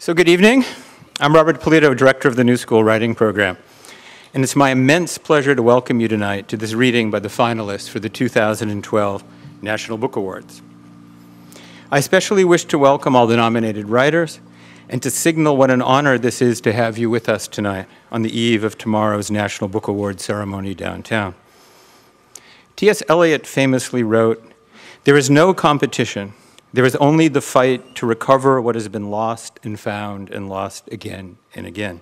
So good evening. I'm Robert Polito, Director of the New School Writing Program. And it's my immense pleasure to welcome you tonight to this reading by the finalists for the 2012 National Book Awards. I especially wish to welcome all the nominated writers and to signal what an honor this is to have you with us tonight on the eve of tomorrow's National Book Award ceremony downtown. T.S. Eliot famously wrote, "There is no competition. There is only the fight to recover what has been lost and found and lost again and again."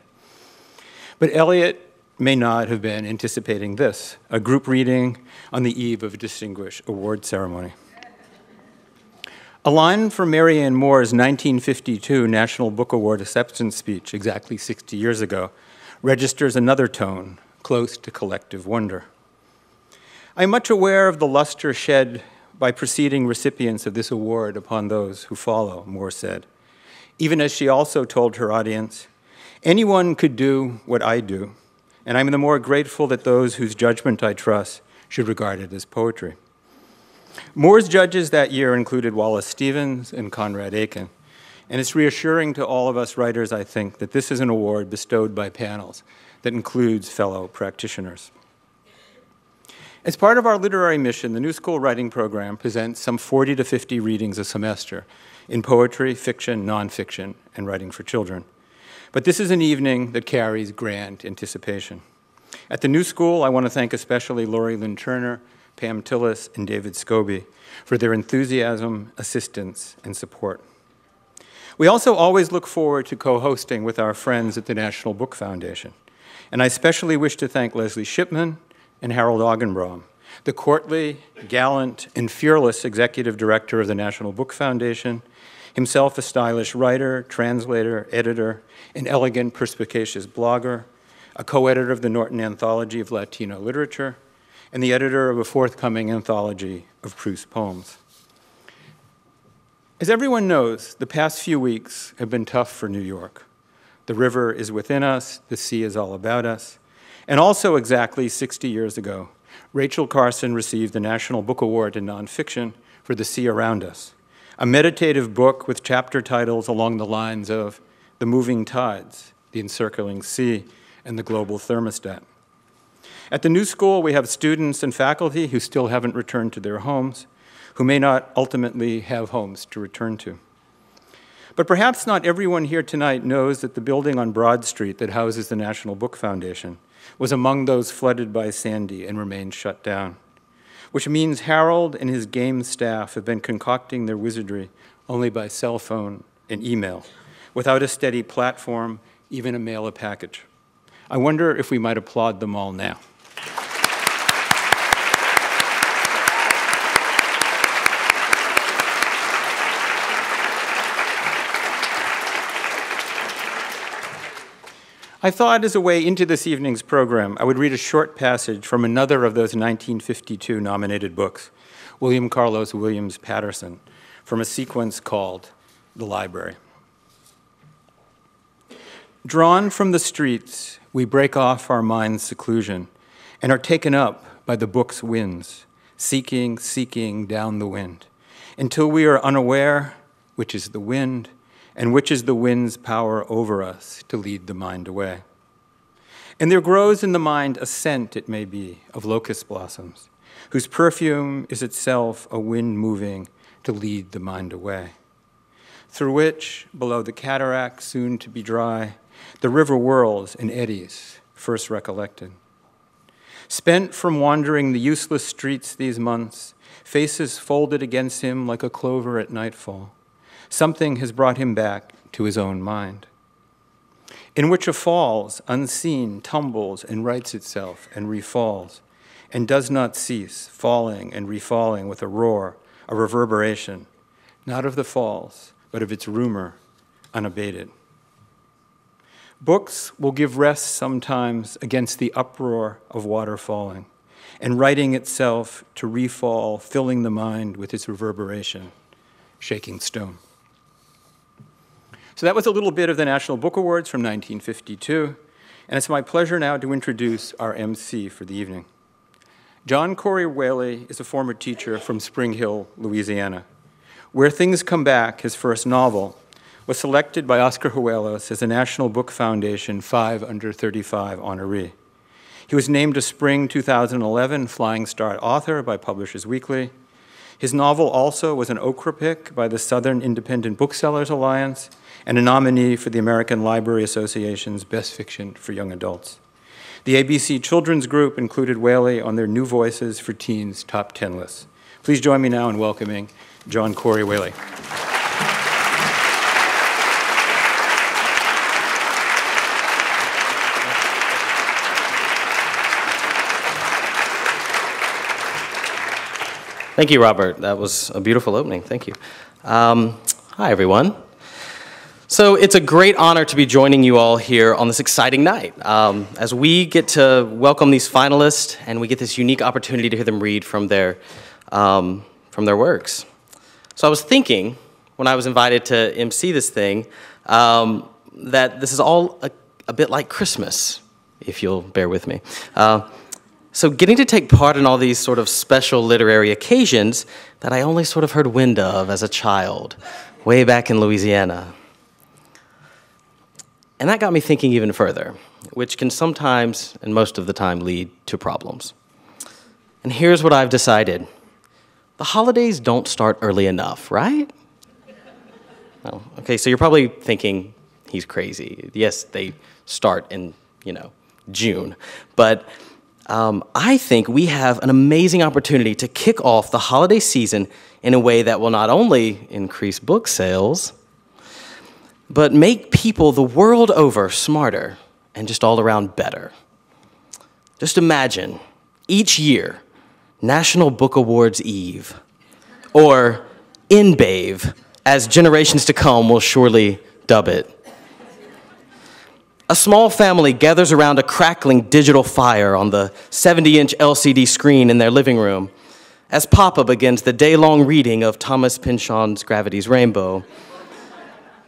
But Eliot may not have been anticipating this, a group reading on the eve of a distinguished award ceremony. A line from Mary Ann Moore's 1952 National Book Award acceptance speech, exactly 60 years ago, registers another tone, close to collective wonder. I am much aware of the luster shed by preceding recipients of this award upon those who follow, Moore said, even as she also told her audience, "Anyone could do what I do, and I'm the more grateful that those whose judgment I trust should regard it as poetry." Moore's judges that year included Wallace Stevens and Conrad Aiken, and it's reassuring to all of us writers, I think, that this is an award bestowed by panels that includes fellow practitioners. As part of our literary mission, the New School Writing Program presents some 40 to 50 readings a semester in poetry, fiction, nonfiction, and writing for children. But this is an evening that carries grand anticipation. At the New School, I want to thank especially Lori Lynn Turner, Pam Tillis, and David Scobie for their enthusiasm, assistance, and support. We also always look forward to co-hosting with our friends at the National Book Foundation. And I especially wish to thank Leslie Shipman and Harold Augenbraum, the courtly, gallant, and fearless executive director of the National Book Foundation, himself a stylish writer, translator, editor, an elegant, perspicacious blogger, a co-editor of the Norton Anthology of Latino Literature, and the editor of a forthcoming anthology of Proust poems. As everyone knows, the past few weeks have been tough for New York. The river is within us, the sea is all about us. And also exactly 60 years ago, Rachel Carson received the National Book Award in Nonfiction for The Sea Around Us, a meditative book with chapter titles along the lines of The Moving Tides, The Encircling Sea, and The Global Thermostat. At the New School, we have students and faculty who still haven't returned to their homes, who may not ultimately have homes to return to. But perhaps not everyone here tonight knows that the building on Broad Street that houses the National Book Foundation was among those flooded by Sandy and remains shut down, which means Harold and his game staff have been concocting their wizardry only by cell phone and email, without a steady platform, even a mail a package. I wonder if we might applaud them all now. I thought as a way into this evening's program, I would read a short passage from another of those 1952 nominated books, William Carlos Williams Patterson, from a sequence called The Library. Drawn from the streets, we break off our mind's seclusion and are taken up by the book's winds, seeking down the wind, until we are unaware which is the wind and which is the wind's power over us to lead the mind away. And there grows in the mind a scent, it may be, of locust blossoms, whose perfume is itself a wind moving to lead the mind away, through which, below the cataract soon to be dry, the river whirls and eddies, first recollected. Spent from wandering the useless streets these months, faces folded against him like a clover at nightfall, something has brought him back to his own mind, in which a falls, unseen, tumbles and rights itself and refalls, and does not cease, falling and refalling with a roar, a reverberation, not of the falls, but of its rumor, unabated. Books will give rest sometimes against the uproar of water falling, and writing itself to refall, filling the mind with its reverberation, shaking stone. So that was a little bit of the National Book Awards from 1952, and it's my pleasure now to introduce our MC for the evening. John Corey Whaley is a former teacher from Spring Hill, Louisiana. Where Things Come Back, his first novel, was selected by Oscar Huelos as a National Book Foundation 5 Under 35 honoree. He was named a Spring 2011 Flying Star author by Publishers Weekly. His novel also was an Okra pick by the Southern Independent Booksellers Alliance and a nominee for the American Library Association's Best Fiction for Young Adults. The ABC Children's Group included Whaley on their New Voices for Teens Top 10 list. Please join me now in welcoming John Corey Whaley. Thank you, Robert. That was a beautiful opening. Thank you. Hi, everyone. So it's a great honor to be joining you all here on this exciting night as we get to welcome these finalists and we get this unique opportunity to hear them read from their works. So I was thinking, when I was invited to MC this thing, that this is all a bit like Christmas, if you'll bear with me. So getting to take part in all these sort of special literary occasions that I only sort of heard wind of as a child, way back in Louisiana. And that got me thinking even further, which can sometimes, and most of the time, lead to problems. And here's what I've decided. The holidays don't start early enough, right? Oh, okay, so you're probably thinking, he's crazy. Yes, they start in, June. But I think we have an amazing opportunity to kick off the holiday season in a way that will not only increase book sales, but make people the world over smarter and just all around better. Just imagine, each year, National Book Awards Eve, or NBAVE, as generations to come will surely dub it. A small family gathers around a crackling digital fire on the 70-inch LCD screen in their living room as Papa begins the day-long reading of Thomas Pynchon's Gravity's Rainbow.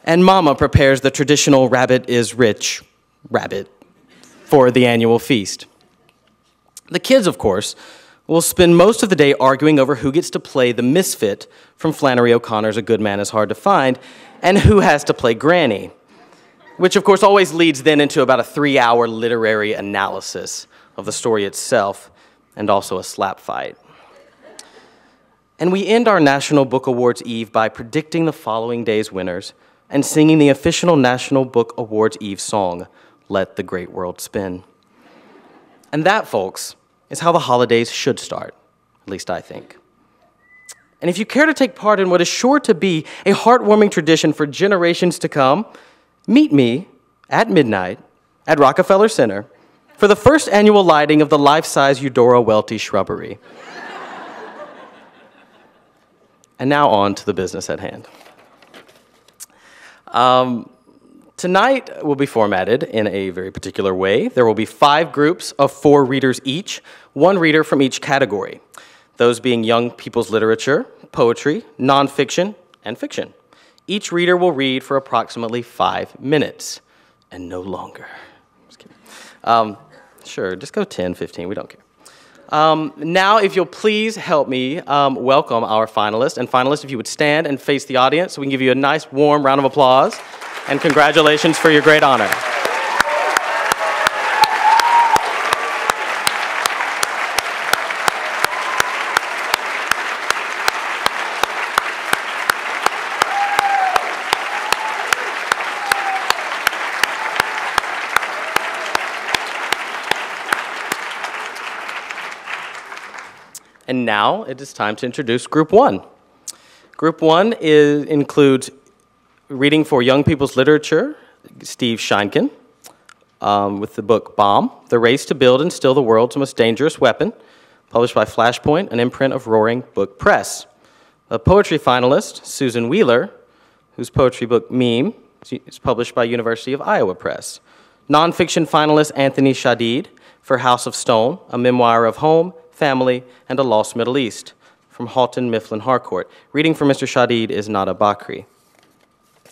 And Mama prepares the traditional rabbit is rich rabbit for the annual feast. The kids, of course, will spend most of the day arguing over who gets to play the misfit from Flannery O'Connor's A Good Man Is Hard to Find and who has to play Granny, which of course always leads then into about a 3-hour literary analysis of the story itself and also a slap fight. And we end our National Book Awards Eve by predicting the following day's winners and singing the official National Book Awards Eve song, Let the Great World Spin. And that, folks, is how the holidays should start, at least I think. And if you care to take part in what is sure to be a heartwarming tradition for generations to come, meet me at midnight at Rockefeller Center for the first annual lighting of the life-size Eudora Welty shrubbery. And now on to the business at hand. Tonight will be formatted in a very particular way. There will be 5 groups of 4 readers each, 1 reader from each category, those being young people's literature, poetry, nonfiction, and fiction. Each reader will read for approximately 5 minutes, and no longer. Just kidding. Sure, just go 10, 15, we don't care. Now, if you'll please help me welcome our finalists. And finalists, if you would stand and face the audience so we can give you a nice, warm round of applause. And congratulations for your great honor. And now it is time to introduce Group 1. Group 1 includes reading for young people's literature, Steve Sheinkin, with the book Bomb, The Race to Build and Still the World's Most Dangerous Weapon, published by Flashpoint, an imprint of Roaring Book Press. A poetry finalist, Susan Wheeler, whose poetry book Meme is published by University of Iowa Press. Nonfiction finalist Anthony Shadid for House of Stone, a memoir of home, family, and a lost Middle East, from Halton Mifflin Harcourt. Reading for Mr. Shadid is Nada Bakri.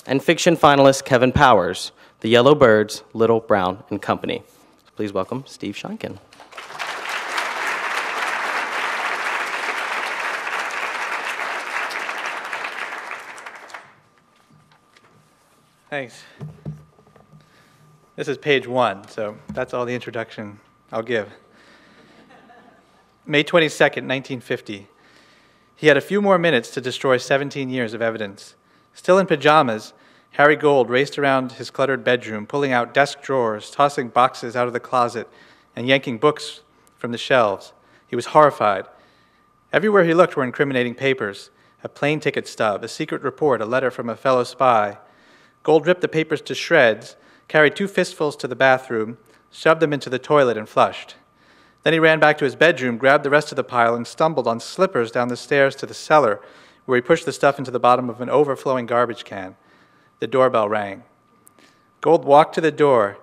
And fiction finalist Kevin Powers, The Yellow Birds, Little, Brown, and Company. Please welcome Steve Sheinkin. Thanks. This is page 1, so that's all the introduction I'll give. May 22nd, 1950. He had a few more minutes to destroy 17 years of evidence. Still in pajamas, Harry Gold raced around his cluttered bedroom, pulling out desk drawers, tossing boxes out of the closet, and yanking books from the shelves. He was horrified. Everywhere he looked were incriminating papers, a plane ticket stub, a secret report, a letter from a fellow spy. Gold ripped the papers to shreds, carried 2 fistfuls to the bathroom, shoved them into the toilet, and flushed. Then he ran back to his bedroom, grabbed the rest of the pile, and stumbled on slippers down the stairs to the cellar, where he pushed the stuff into the bottom of an overflowing garbage can. The doorbell rang. Gold walked to the door.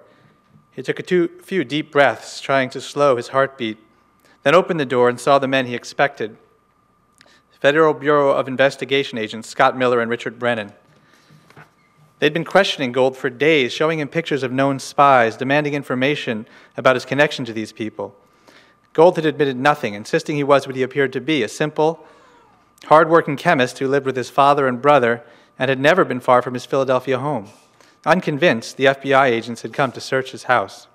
He took a few deep breaths, trying to slow his heartbeat, then opened the door and saw the men he expected. Federal Bureau of Investigation agents Scott Miller and Richard Brennan. They'd been questioning Gold for days, showing him pictures of known spies, demanding information about his connection to these people. Gold had admitted nothing, insisting he was what he appeared to be, a simple, hard-working chemist who lived with his father and brother and had never been far from his Philadelphia home. Unconvinced, the FBI agents had come to search his house.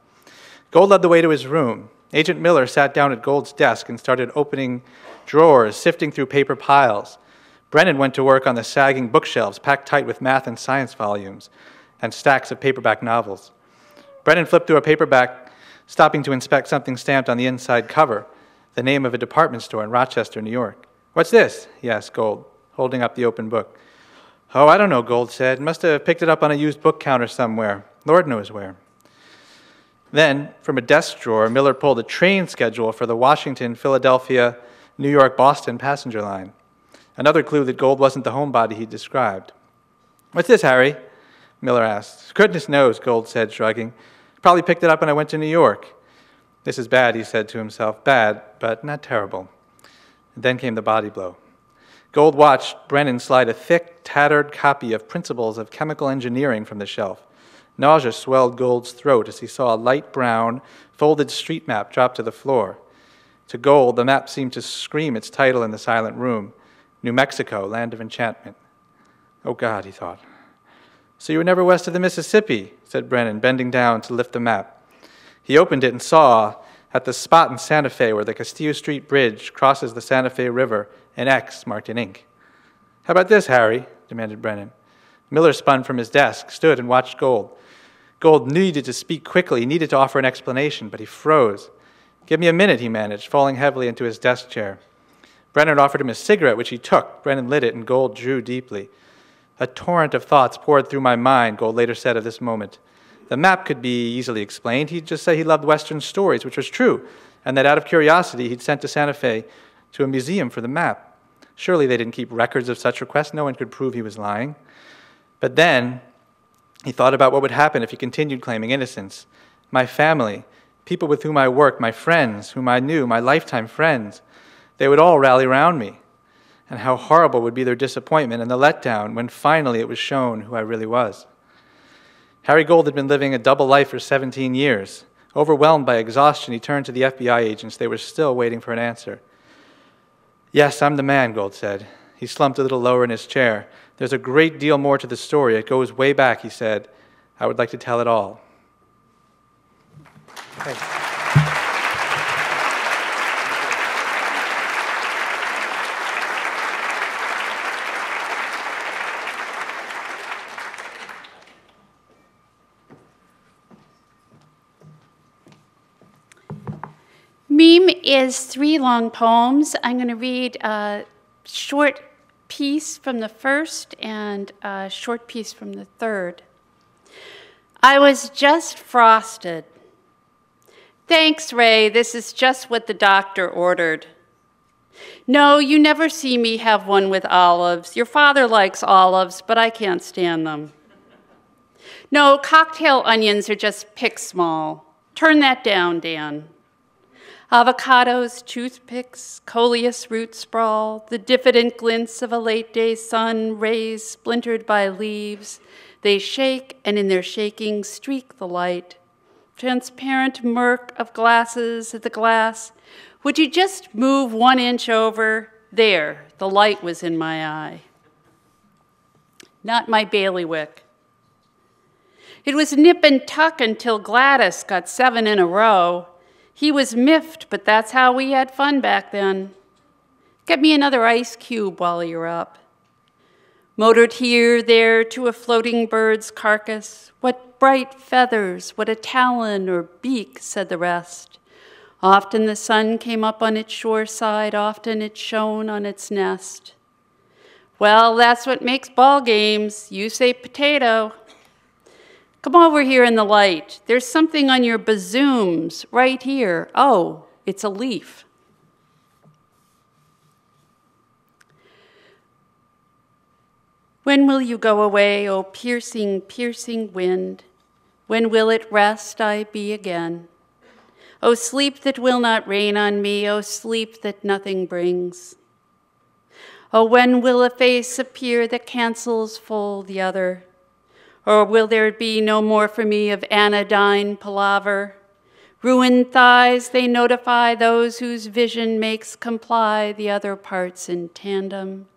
Gold led the way to his room. Agent Miller sat down at Gold's desk and started opening drawers, sifting through paper piles. Brennan went to work on the sagging bookshelves packed tight with math and science volumes and stacks of paperback novels. Brennan flipped through a paperback, stopping to inspect something stamped on the inside cover, the name of a department store in Rochester, New York. "What's this?" he asked Gold, holding up the open book. "Oh, I don't know," Gold said. "Must have picked it up on a used book counter somewhere. Lord knows where." Then, from a desk drawer, Miller pulled a train schedule for the Washington, Philadelphia, New York, Boston passenger line. Another clue that Gold wasn't the homebody he described. "What's this, Harry?" Miller asked. "Goodness knows," Gold said, shrugging. "Probably picked it up when I went to New York." "This is bad," he said to himself. "Bad, but not terrible." And then came the body blow. Gold watched Brennan slide a thick, tattered copy of Principles of Chemical Engineering from the shelf. Nausea swelled Gold's throat as he saw a light brown, folded street map drop to the floor. To Gold, the map seemed to scream its title in the silent room, New Mexico, Land of Enchantment. "Oh, God," he thought. "So you were never west of the Mississippi," said Brennan, bending down to lift the map. He opened it and saw, at the spot in Santa Fe where the Castillo Street Bridge crosses the Santa Fe River, an X marked in ink. "How about this, Harry?" demanded Brennan. Miller spun from his desk, stood, and watched Gold. Gold needed to speak quickly, he needed to offer an explanation, but he froze. "Give me a minute," he managed, falling heavily into his desk chair. Brennan offered him a cigarette, which he took. Brennan lit it, and Gold drew deeply. "A torrent of thoughts poured through my mind," Gold later said of this moment. The map could be easily explained. He'd just say he loved Western stories, which was true, and that out of curiosity he'd sent to Santa Fe to a museum for the map. Surely they didn't keep records of such requests. No one could prove he was lying. But then he thought about what would happen if he continued claiming innocence. My family, people with whom I worked, my friends, whom I knew, my lifetime friends, they would all rally around me. And how horrible would be their disappointment and the letdown when finally it was shown who I really was. Harry Gold had been living a double life for 17 years. Overwhelmed by exhaustion, he turned to the FBI agents. They were still waiting for an answer. "Yes, I'm the man," Gold said. He slumped a little lower in his chair. "There's a great deal more to the story. It goes way back," he said. "I would like to tell it all." Thanks. Meme is 3 long poems. I'm going to read a short piece from the first and a short piece from the third. I was just frosted. Thanks, Ray. This is just what the doctor ordered. No, you never see me have one with olives. Your father likes olives, but I can't stand them. No, cocktail onions are just pick small. Turn that down, Dan. Avocados, toothpicks, coleus root sprawl, the diffident glints of a late-day sun, rays splintered by leaves. They shake, and in their shaking streak the light. Transparent murk of glasses at the glass. Would you just move 1 inch over? There, the light was in my eye. Not my bailiwick. It was nip and tuck until Gladys got 7 in a row. He was miffed, but that's how we had fun back then. Get me another ice cube while you're up. Motored here, there, to a floating bird's carcass. What bright feathers, what a talon or beak, said the rest. Often the sun came up on its shore side, often it shone on its nest. Well, that's what makes ball games. You say potato. Come over here in the light. There's something on your bazooms right here. Oh, it's a leaf. When will you go away, O piercing, piercing wind? When will it rest I be again? O sleep that will not rain on me, O sleep that nothing brings. O when will a face appear that cancels full the other? Or will there be no more for me of anodyne palaver? Ruined thighs, they notify those whose vision makes comply the other parts in tandem.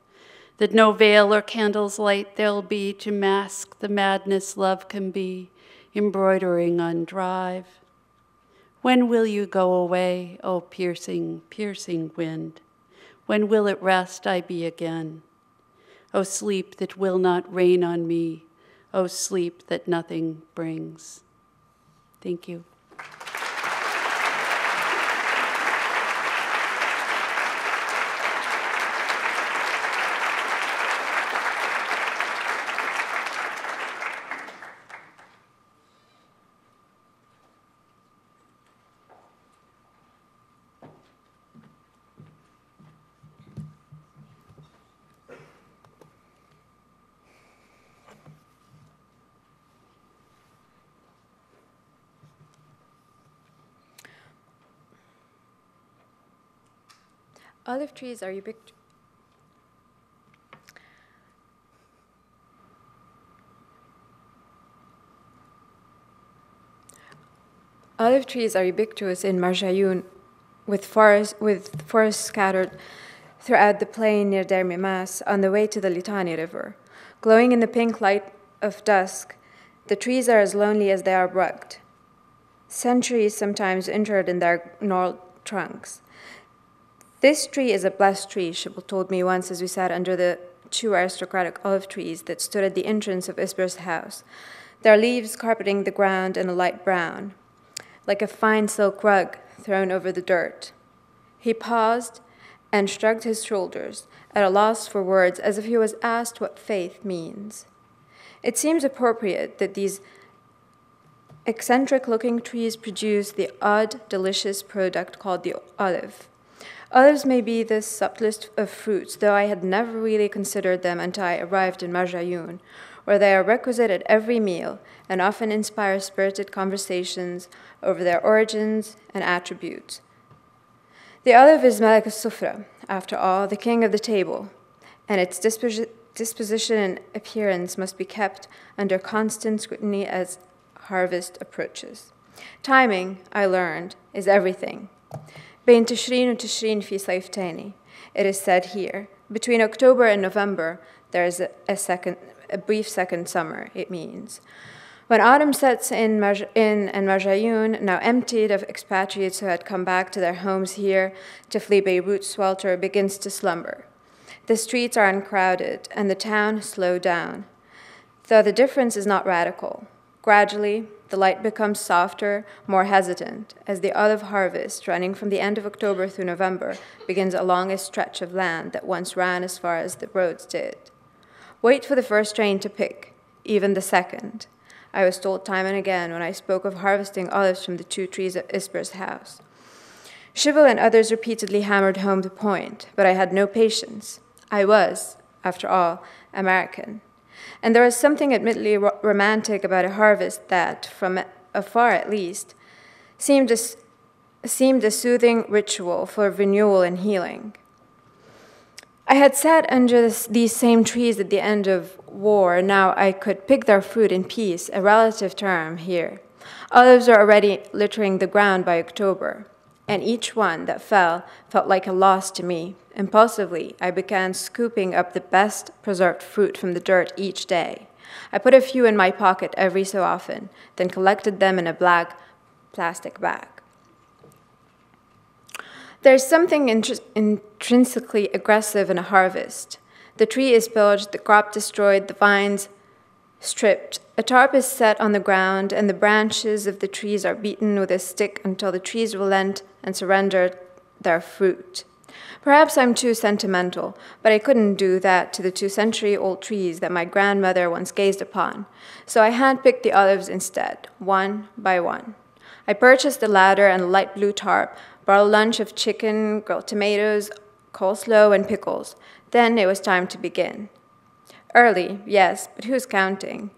That no veil or candle's light there'll be to mask the madness love can be, embroidering on drive. When will you go away, O piercing, piercing wind? When will it rest I be again? O sleep that will not rain on me, O sleep that nothing brings. Thank you. Olive trees are ubiquitous. Olive trees are ubiquitous in Marjayoun, with forests scattered throughout the plain near Der Mimas on the way to the Litani River. Glowing in the pink light of dusk, the trees are as lonely as they are rugged. Centuries sometimes interred in their gnarled trunks. This tree is a blessed tree, Shibble told me once as we sat under the 2 aristocratic olive trees that stood at the entrance of Isber's house, their leaves carpeting the ground in a light brown, like a fine silk rug thrown over the dirt. He paused and shrugged his shoulders, at a loss for words, as if he was asked what faith means. It seems appropriate that these eccentric-looking trees produce the odd, delicious product called the olive. Olives may be the subtlest of fruits, though I had never really considered them until I arrived in Marjayoun, where they are requisite at every meal and often inspire spirited conversations over their origins and attributes. The olive is Malik al-Sufra, after all, the king of the table, and its disposition and appearance must be kept under constant scrutiny as harvest approaches. Timing, I learned, is everything. بين تشرين وتشرين في صيف تاني. It is said here, between October and November, there is a brief second summer, it means. When autumn sets in and Marjayoun, now emptied of expatriates who had come back to their homes here to flee Beirut's swelter, begins to slumber. The streets are uncrowded, and the town slowed down, though the difference is not radical. Gradually, the light becomes softer, more hesitant, as the olive harvest, running from the end of October through November, begins along a stretch of land that once ran as far as the roads did. Wait for the first train to pick, even the second. I was told time and again when I spoke of harvesting olives from the 2 trees at Isber's house. Shibble and others repeatedly hammered home the point, but I had no patience. I was, after all, American. And there was something admittedly romantic about a harvest that, from afar at least, seemed a soothing ritual for renewal and healing. I had sat under these same trees at the end of war, and now I could pick their fruit in peace, a relative term here. Olives are already littering the ground by October, and each one that fell felt like a loss to me. Impulsively, I began scooping up the best preserved fruit from the dirt each day. I put a few in my pocket every so often, then collected them in a black plastic bag. There's something intrinsically aggressive in a harvest. The tree is pillaged, the crop destroyed, the vines stripped. A tarp is set on the ground, and the branches of the trees are beaten with a stick until the trees relent and surrender their fruit. Perhaps I'm too sentimental, but I couldn't do that to the 2-century-old trees that my grandmother once gazed upon, so I handpicked the olives instead, one by one. I purchased a ladder and a light blue tarp, brought a lunch of chicken, grilled tomatoes, coleslaw, and pickles. Then it was time to begin. Early, yes, but who's counting?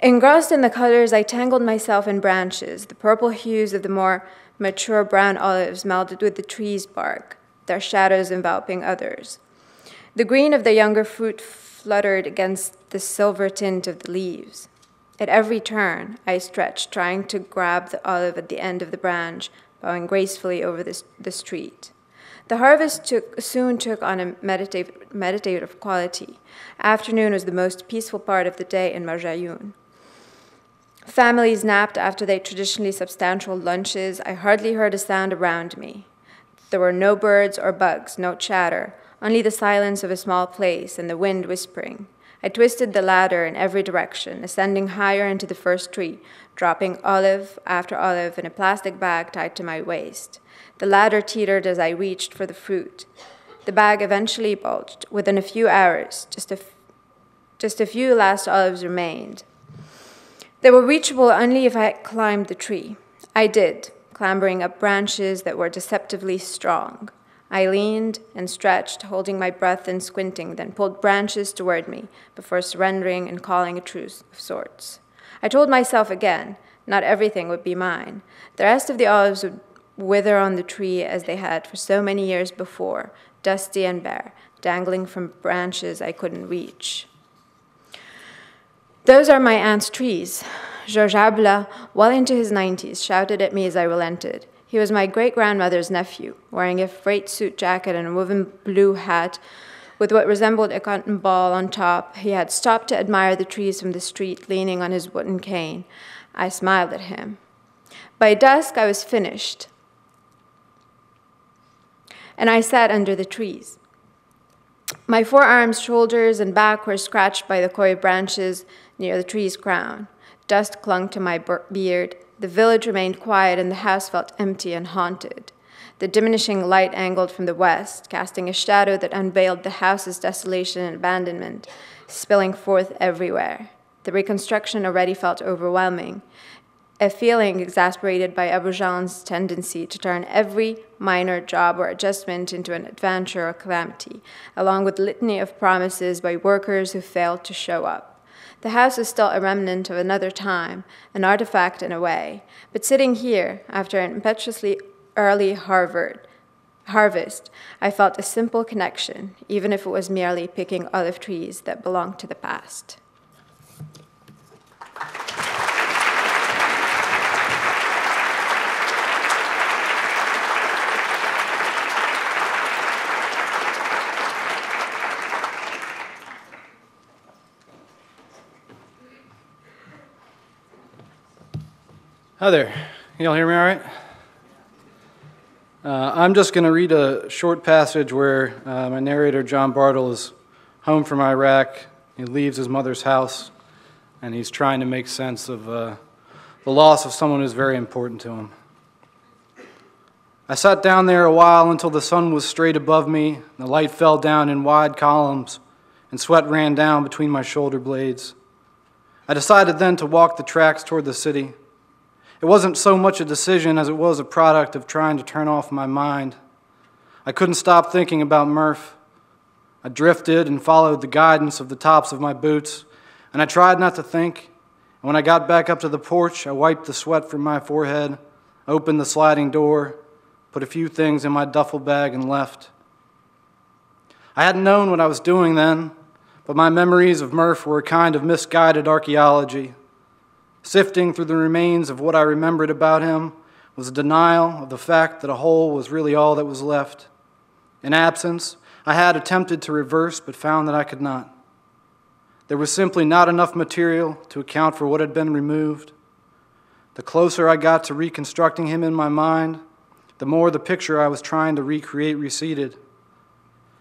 Engrossed in the colors, I tangled myself in branches, the purple hues of the more mature brown olives melded with the tree's bark, their shadows enveloping others. The green of the younger fruit fluttered against the silver tint of the leaves. At every turn, I stretched, trying to grab the olive at the end of the branch, bowing gracefully over the street. The harvest soon took on a meditative quality. Afternoon was the most peaceful part of the day in Marjayoun. Families napped after their traditionally substantial lunches. I hardly heard a sound around me. There were no birds or bugs, no chatter, only the silence of a small place and the wind whispering. I twisted the ladder in every direction, ascending higher into the first tree, dropping olive after olive in a plastic bag tied to my waist. The ladder teetered as I reached for the fruit. The bag eventually bulged. Within a few hours, just a few last olives remained. They were reachable only if I had climbed the tree. I did, clambering up branches that were deceptively strong. I leaned and stretched, holding my breath and squinting, then pulled branches toward me before surrendering and calling a truce of sorts. I told myself again, not everything would be mine. The rest of the olives would wither on the tree as they had for so many years before, dusty and bare, dangling from branches I couldn't reach. Those are my aunt's trees. Georges Abla, well into his 90s, shouted at me as I relented. He was my great-grandmother's nephew, wearing a freight suit jacket and a woven blue hat with what resembled a cotton ball on top. He had stopped to admire the trees from the street, leaning on his wooden cane. I smiled at him. By dusk, I was finished, and I sat under the trees. My forearms, shoulders, and back were scratched by the coy branches near the tree's crown. Dust clung to my beard. The village remained quiet, and the house felt empty and haunted. The diminishing light angled from the west, casting a shadow that unveiled the house's desolation and abandonment, spilling forth everywhere. The reconstruction already felt overwhelming, a feeling exasperated by Aboujan's tendency to turn every minor job or adjustment into an adventure or calamity, along with litany of promises by workers who failed to show up. The house is still a remnant of another time, an artifact in a way, but sitting here, after an impetuously early harvest, I felt a simple connection, even if it was merely picking olive trees that belonged to the past. Hi there. Can y'all hear me all right? I'm just going to read a short passage where my narrator, John Bartle, is home from Iraq. He leaves his mother's house, and he's trying to make sense of the loss of someone who's very important to him. I sat down there a while until the sun was straight above me, the light fell down in wide columns, and sweat ran down between my shoulder blades. I decided then to walk the tracks toward the city. It wasn't so much a decision as it was a product of trying to turn off my mind. I couldn't stop thinking about Murph. I drifted and followed the guidance of the tops of my boots, and I tried not to think. And when I got back up to the porch, I wiped the sweat from my forehead, opened the sliding door, put a few things in my duffel bag, and left. I hadn't known what I was doing then, but my memories of Murph were a kind of misguided archaeology. Sifting through the remains of what I remembered about him was a denial of the fact that a hole was really all that was left. In absence, I had attempted to reverse, but found that I could not. There was simply not enough material to account for what had been removed. The closer I got to reconstructing him in my mind, the more the picture I was trying to recreate receded.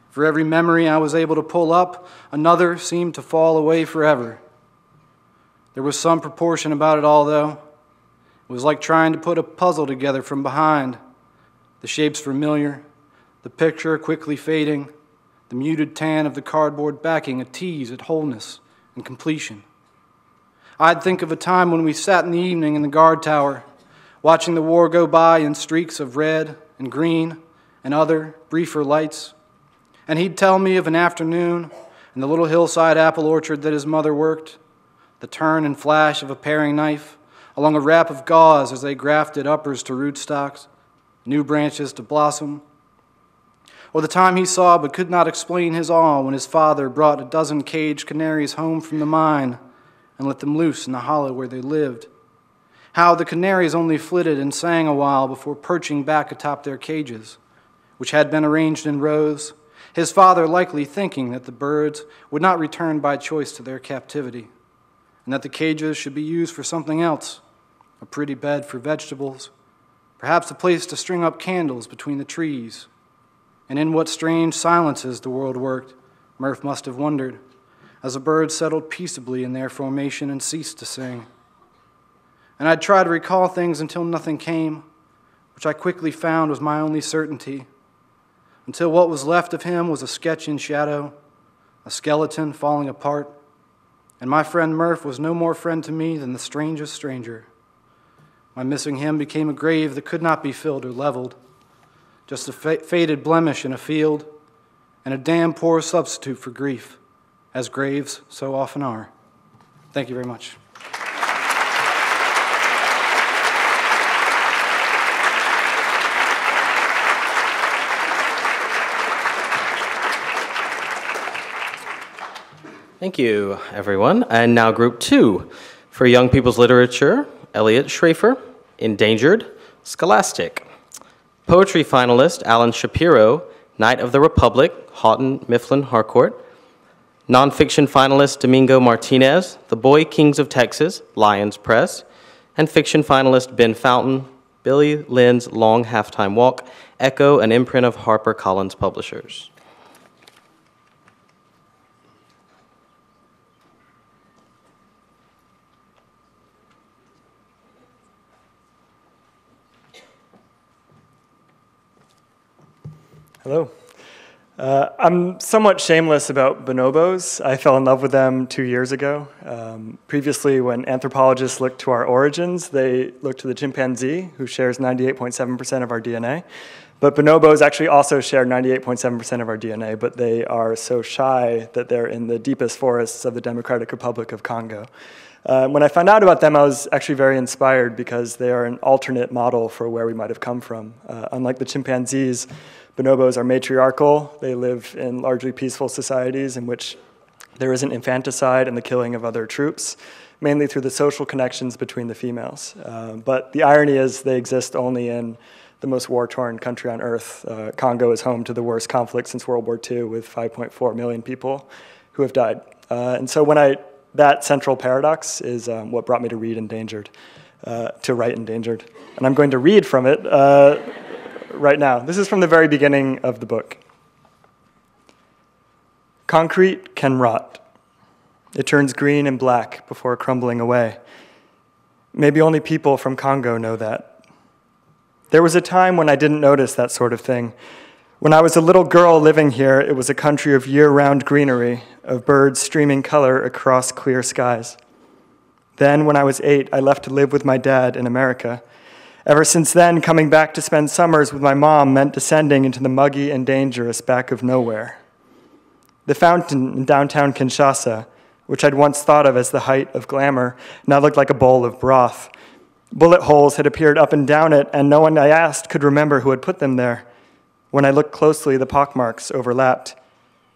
For every memory I was able to pull up, another seemed to fall away forever. There was some proportion about it all, though. It was like trying to put a puzzle together from behind. The shapes familiar, the picture quickly fading, the muted tan of the cardboard backing a tease at wholeness and completion. I'd think of a time when we sat in the evening in the guard tower, watching the war go by in streaks of red and green and other, briefer lights. And he'd tell me of an afternoon in the little hillside apple orchard that his mother worked, the turn and flash of a paring knife along a wrap of gauze as they grafted uppers to rootstocks, new branches to blossom. Or the time he saw but could not explain his awe when his father brought a dozen caged canaries home from the mine and let them loose in the hollow where they lived. How the canaries only flitted and sang a while before perching back atop their cages, which had been arranged in rows, his father likely thinking that the birds would not return by choice to their captivity, and that the cages should be used for something else, a pretty bed for vegetables, perhaps a place to string up candles between the trees. And in what strange silences the world worked, Murph must have wondered, as the birds settled peaceably in their formation and ceased to sing. And I'd try to recall things until nothing came, which I quickly found was my only certainty, until what was left of him was a sketch in shadow, a skeleton falling apart, and my friend Murph was no more friend to me than the strangest stranger. My missing him became a grave that could not be filled or leveled, just a faded blemish in a field, and a damn poor substitute for grief, as graves so often are. Thank you very much. Thank you, everyone. And now group 2. For young people's literature, Elliot Schrafer, Endangered, Scholastic. Poetry finalist, Alan Shapiro, Knight of the Republic, Houghton Mifflin Harcourt. Nonfiction finalist, Domingo Martinez, The Boy Kings of Texas, Lions Press. And fiction finalist, Ben Fountain, Billy Lynn's Long Halftime Walk, Echo, an imprint of HarperCollins Publishers. Hello. I'm somewhat shameless about bonobos. I fell in love with them 2 years ago. Previously, when anthropologists looked to our origins, they looked to the chimpanzee, who shares 98.7% of our DNA. But bonobos actually also share 98.7% of our DNA, but they are so shy that they're in the deepest forests of the Democratic Republic of Congo. When I found out about them, I was actually very inspired because they are an alternate model for where we might have come from. Unlike the chimpanzees, bonobos are matriarchal. They live in largely peaceful societies in which there isn't infanticide and the killing of other troops, mainly through the social connections between the females. But the irony is they exist only in the most war-torn country on earth. Congo is home to the worst conflict since World War II, with 5.4 million people who have died. And so that central paradox is what brought me to read Endangered, to write Endangered. And I'm going to read from it right now. This is from the very beginning of the book. Concrete can rot. It turns green and black before crumbling away. Maybe only people from Congo know that. There was a time when I didn't notice that sort of thing. When I was a little girl living here, it was a country of year-round greenery, of birds streaming color across clear skies. Then, when I was 8, I left to live with my dad in America. Ever since then, coming back to spend summers with my mom meant descending into the muggy and dangerous back of nowhere. The fountain in downtown Kinshasa, which I'd once thought of as the height of glamour, now looked like a bowl of broth. Bullet holes had appeared up and down it, and no one I asked could remember who had put them there. When I looked closely, the pockmarks overlapped.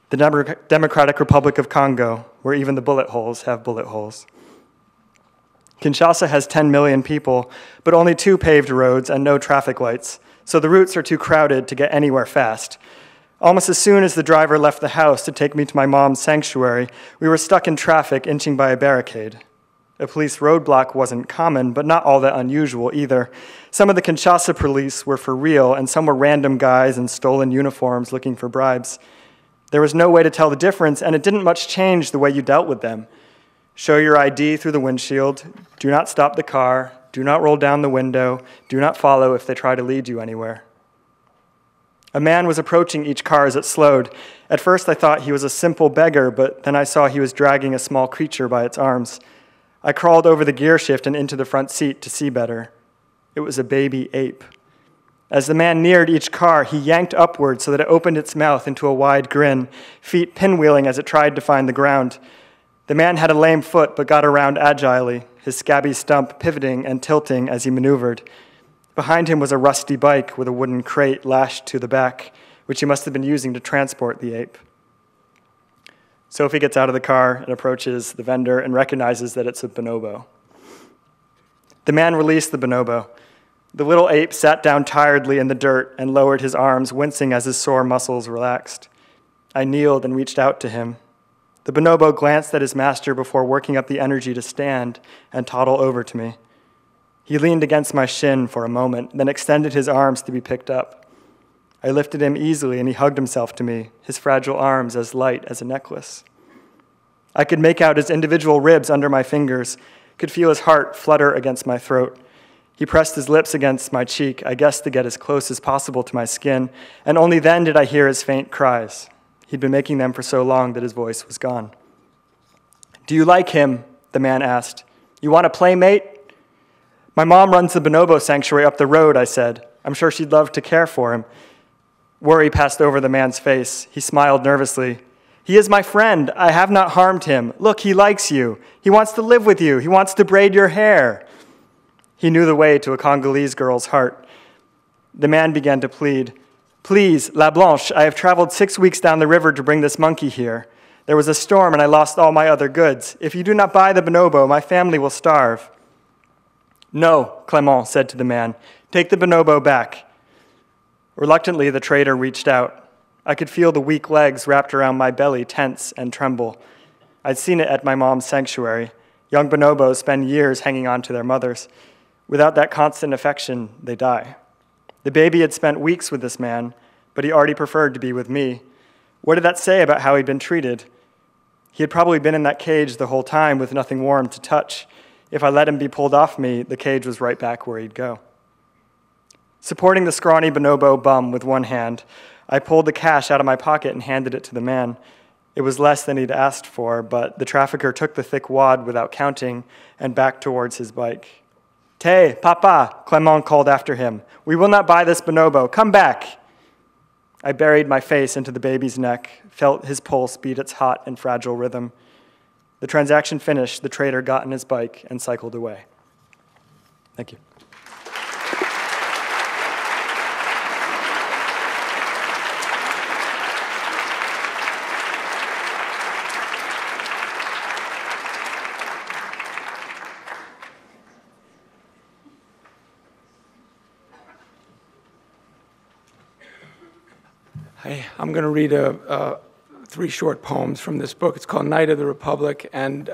The Democratic Republic of Congo, where even the bullet holes have bullet holes. Kinshasa has 10 million people, but only 2 paved roads and no traffic lights, so the routes are too crowded to get anywhere fast. Almost as soon as the driver left the house to take me to my mom's sanctuary, we were stuck in traffic, inching by a barricade. A police roadblock wasn't common, but not all that unusual either. Some of the Kinshasa police were for real, and some were random guys in stolen uniforms looking for bribes. There was no way to tell the difference, and it didn't much change the way you dealt with them. Show your ID through the windshield. Do not stop the car. Do not roll down the window. Do not follow if they try to lead you anywhere. A man was approaching each car as it slowed. At first I thought he was a simple beggar, but then I saw he was dragging a small creature by its arms. I crawled over the gear shift and into the front seat to see better. It was a baby ape. As the man neared each car, he yanked upward so that it opened its mouth into a wide grin, feet pinwheeling as it tried to find the ground. The man had a lame foot but got around agilely, his scabby stump pivoting and tilting as he maneuvered. Behind him was a rusty bike with a wooden crate lashed to the back, which he must have been using to transport the ape. Sophie gets out of the car and approaches the vendor and recognizes that it's a bonobo. The man released the bonobo. The little ape sat down tiredly in the dirt and lowered his arms, wincing as his sore muscles relaxed. I kneeled and reached out to him. The bonobo glanced at his master before working up the energy to stand and toddle over to me. He leaned against my shin for a moment, then extended his arms to be picked up. I lifted him easily, and he hugged himself to me, his fragile arms as light as a necklace. I could make out his individual ribs under my fingers, could feel his heart flutter against my throat. He pressed his lips against my cheek, I guess to get as close as possible to my skin, and only then did I hear his faint cries. He'd been making them for so long that his voice was gone. "Do you like him?" the man asked. "You want a playmate?" "My mom runs the bonobo sanctuary up the road," I said. "I'm sure she'd love to care for him." Worry passed over the man's face. He smiled nervously. "He is my friend. I have not harmed him. Look, he likes you. He wants to live with you. He wants to braid your hair." He knew the way to a Congolese girl's heart. The man began to plead. "Please, La Blanche, I have traveled 6 weeks down the river to bring this monkey here. There was a storm and I lost all my other goods. If you do not buy the bonobo, my family will starve." "No," Clement said to the man. "Take the bonobo back." Reluctantly, the trader reached out. I could feel the weak legs wrapped around my belly tense and tremble. I'd seen it at my mom's sanctuary. Young bonobos spend years hanging on to their mothers. Without that constant affection, they die. The baby had spent weeks with this man, but he already preferred to be with me. What did that say about how he'd been treated? He had probably been in that cage the whole time with nothing warm to touch. If I let him be pulled off me, the cage was right back where he'd go. Supporting the scrawny bonobo bum with one hand, I pulled the cash out of my pocket and handed it to the man. It was less than he'd asked for, but the trafficker took the thick wad without counting and backed towards his bike. "Te, papa," Clement called after him. "We will not buy this bonobo. Come back." I buried my face into the baby's neck, felt his pulse beat its hot and fragile rhythm. The transaction finished, the trader got on his bike and cycled away. Thank you. Hi, I'm going to read 3 short poems from this book. It's called Night of the Republic, and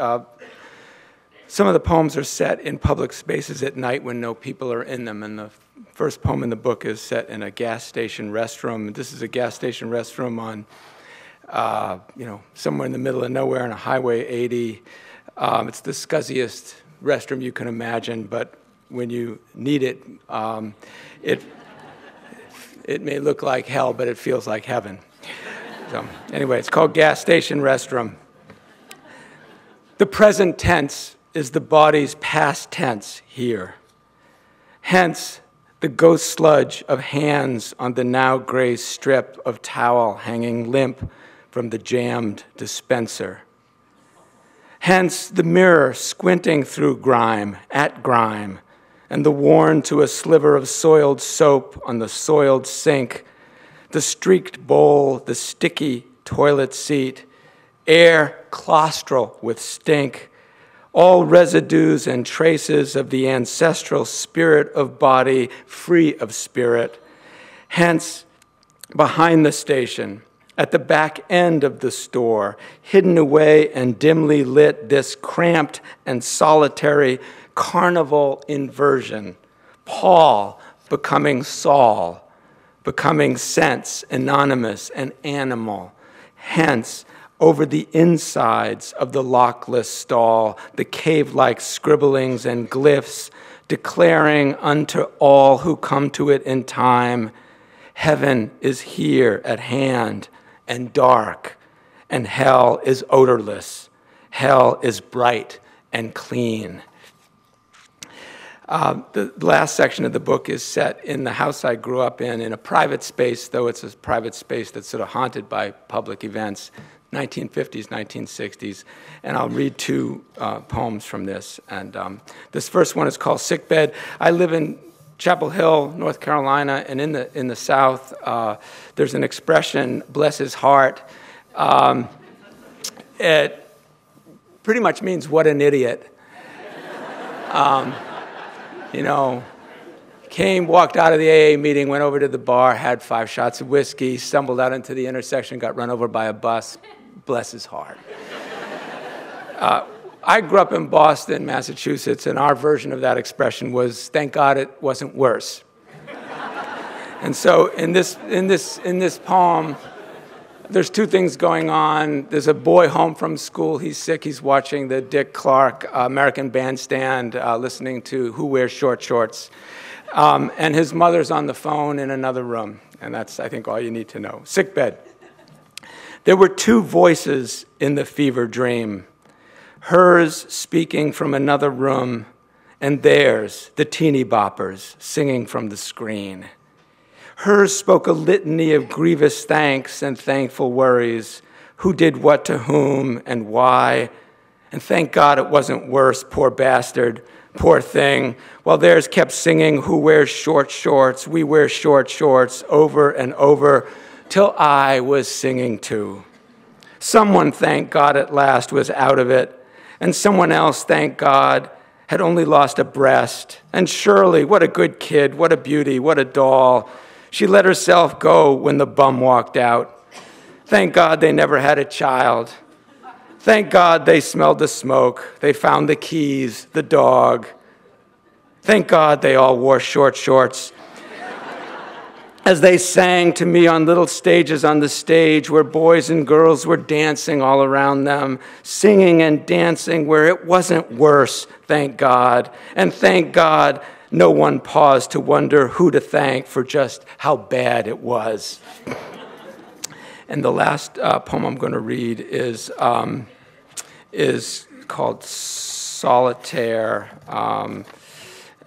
some of the poems are set in public spaces at night when no people are in them. And the first poem in the book is set in a gas station restroom. This is a gas station restroom on, somewhere in the middle of nowhere on a Highway 80. It's the scuzziest restroom you can imagine, but when you need it, it may look like hell, but it feels like heaven. So anyway, it's called Gas Station Restroom. The present tense is the body's past tense here. Hence, the ghost sludge of hands on the now gray strip of towel hanging limp from the jammed dispenser. Hence, the mirror squinting through grime, at grime, and the worn to a sliver of soiled soap on the soiled sink, the streaked bowl, the sticky toilet seat, air claustral with stink, all residues and traces of the ancestral spirit of body free of spirit. Hence, behind the station, at the back end of the store, hidden away and dimly lit, this cramped and solitary carnival inversion. Paul becoming Saul, becoming sense, anonymous, and animal. Hence, over the insides of the lockless stall, the cave-like scribblings and glyphs, declaring unto all who come to it in time, heaven is here at hand and dark, and hell is odorless. Hell is bright and clean. The last section of the book is set in the house I grew up in a private space, though it's a private space that's sort of haunted by public events, 1950s, 1960s. And I'll read two poems from this. And this first one is called Sickbed. I live in Chapel Hill, North Carolina, and in the South, there's an expression, bless his heart. It pretty much means, what an idiot. Walked out of the AA meeting, went over to the bar, had 5 shots of whiskey, stumbled out into the intersection, got run over by a bus, bless his heart. I grew up in Boston, Massachusetts, and our version of that expression was, thank God it wasn't worse. And so in this poem, there's 2 things going on. There's a boy home from school. He's sick. He's watching the Dick Clark American Bandstand, listening to Who Wears Short Shorts. And his mother's on the phone in another room. And that's, I think, all you need to know. Sickbed. There were 2 voices in the fever dream. Hers speaking from another room, and theirs, the teeny boppers, singing from the screen. Hers spoke a litany of grievous thanks and thankful worries, who did what to whom and why, and thank God it wasn't worse, poor bastard, poor thing, while theirs kept singing, who wears short shorts, we wear short shorts, over and over, till I was singing too. Someone, thank God, at last was out of it, and someone else, thank God, had only lost a breast. And Shirley, what a good kid, what a beauty, what a doll. She let herself go when the bum walked out. Thank God they never had a child. Thank God they smelled the smoke. They found the keys, the dog. Thank God they all wore short shorts. As they sang to me on little stages on the stage where boys and girls were dancing all around them, singing and dancing where it wasn't worse, thank God. And thank God no one paused to wonder who to thank for just how bad it was. And the last poem I'm going to read is called Solitaire,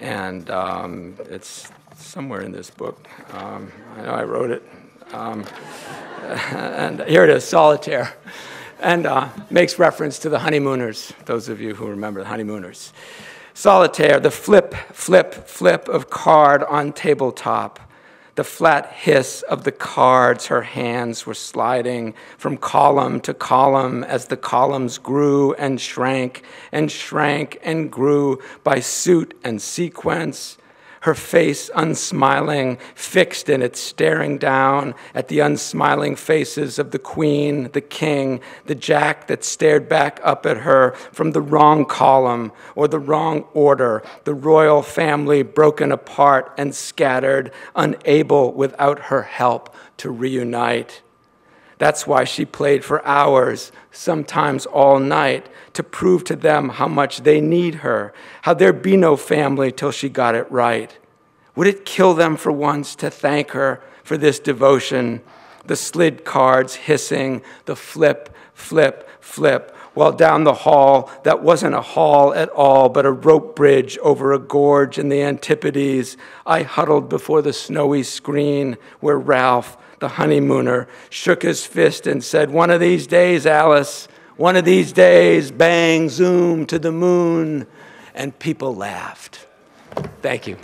and it's somewhere in this book. I know I wrote it. And here it is, Solitaire. And makes reference to the honeymooners, those of you who remember the honeymooners. Solitaire, the flip, flip, flip of card on tabletop. The flat hiss of the cards her hands were sliding from column to column as the columns grew and shrank and shrank and grew by suit and sequence. Her face unsmiling, fixed in it, staring down at the unsmiling faces of the queen, the king, the jack that stared back up at her from the wrong column or the wrong order, the royal family broken apart and scattered, unable without her help to reunite. That's why she played for hours, sometimes all night, to prove to them how much they need her, how there'd be no family till she got it right. Would it kill them for once to thank her for this devotion? The slid cards hissing, the flip, flip, flip, while down the hall, that wasn't a hall at all, but a rope bridge over a gorge in the Antipodes, I huddled before the snowy screen where Ralph, the honeymooner, shook his fist and said, "One of these days, Alice, one of these days, bang, zoom to the moon." And people laughed. Thank you.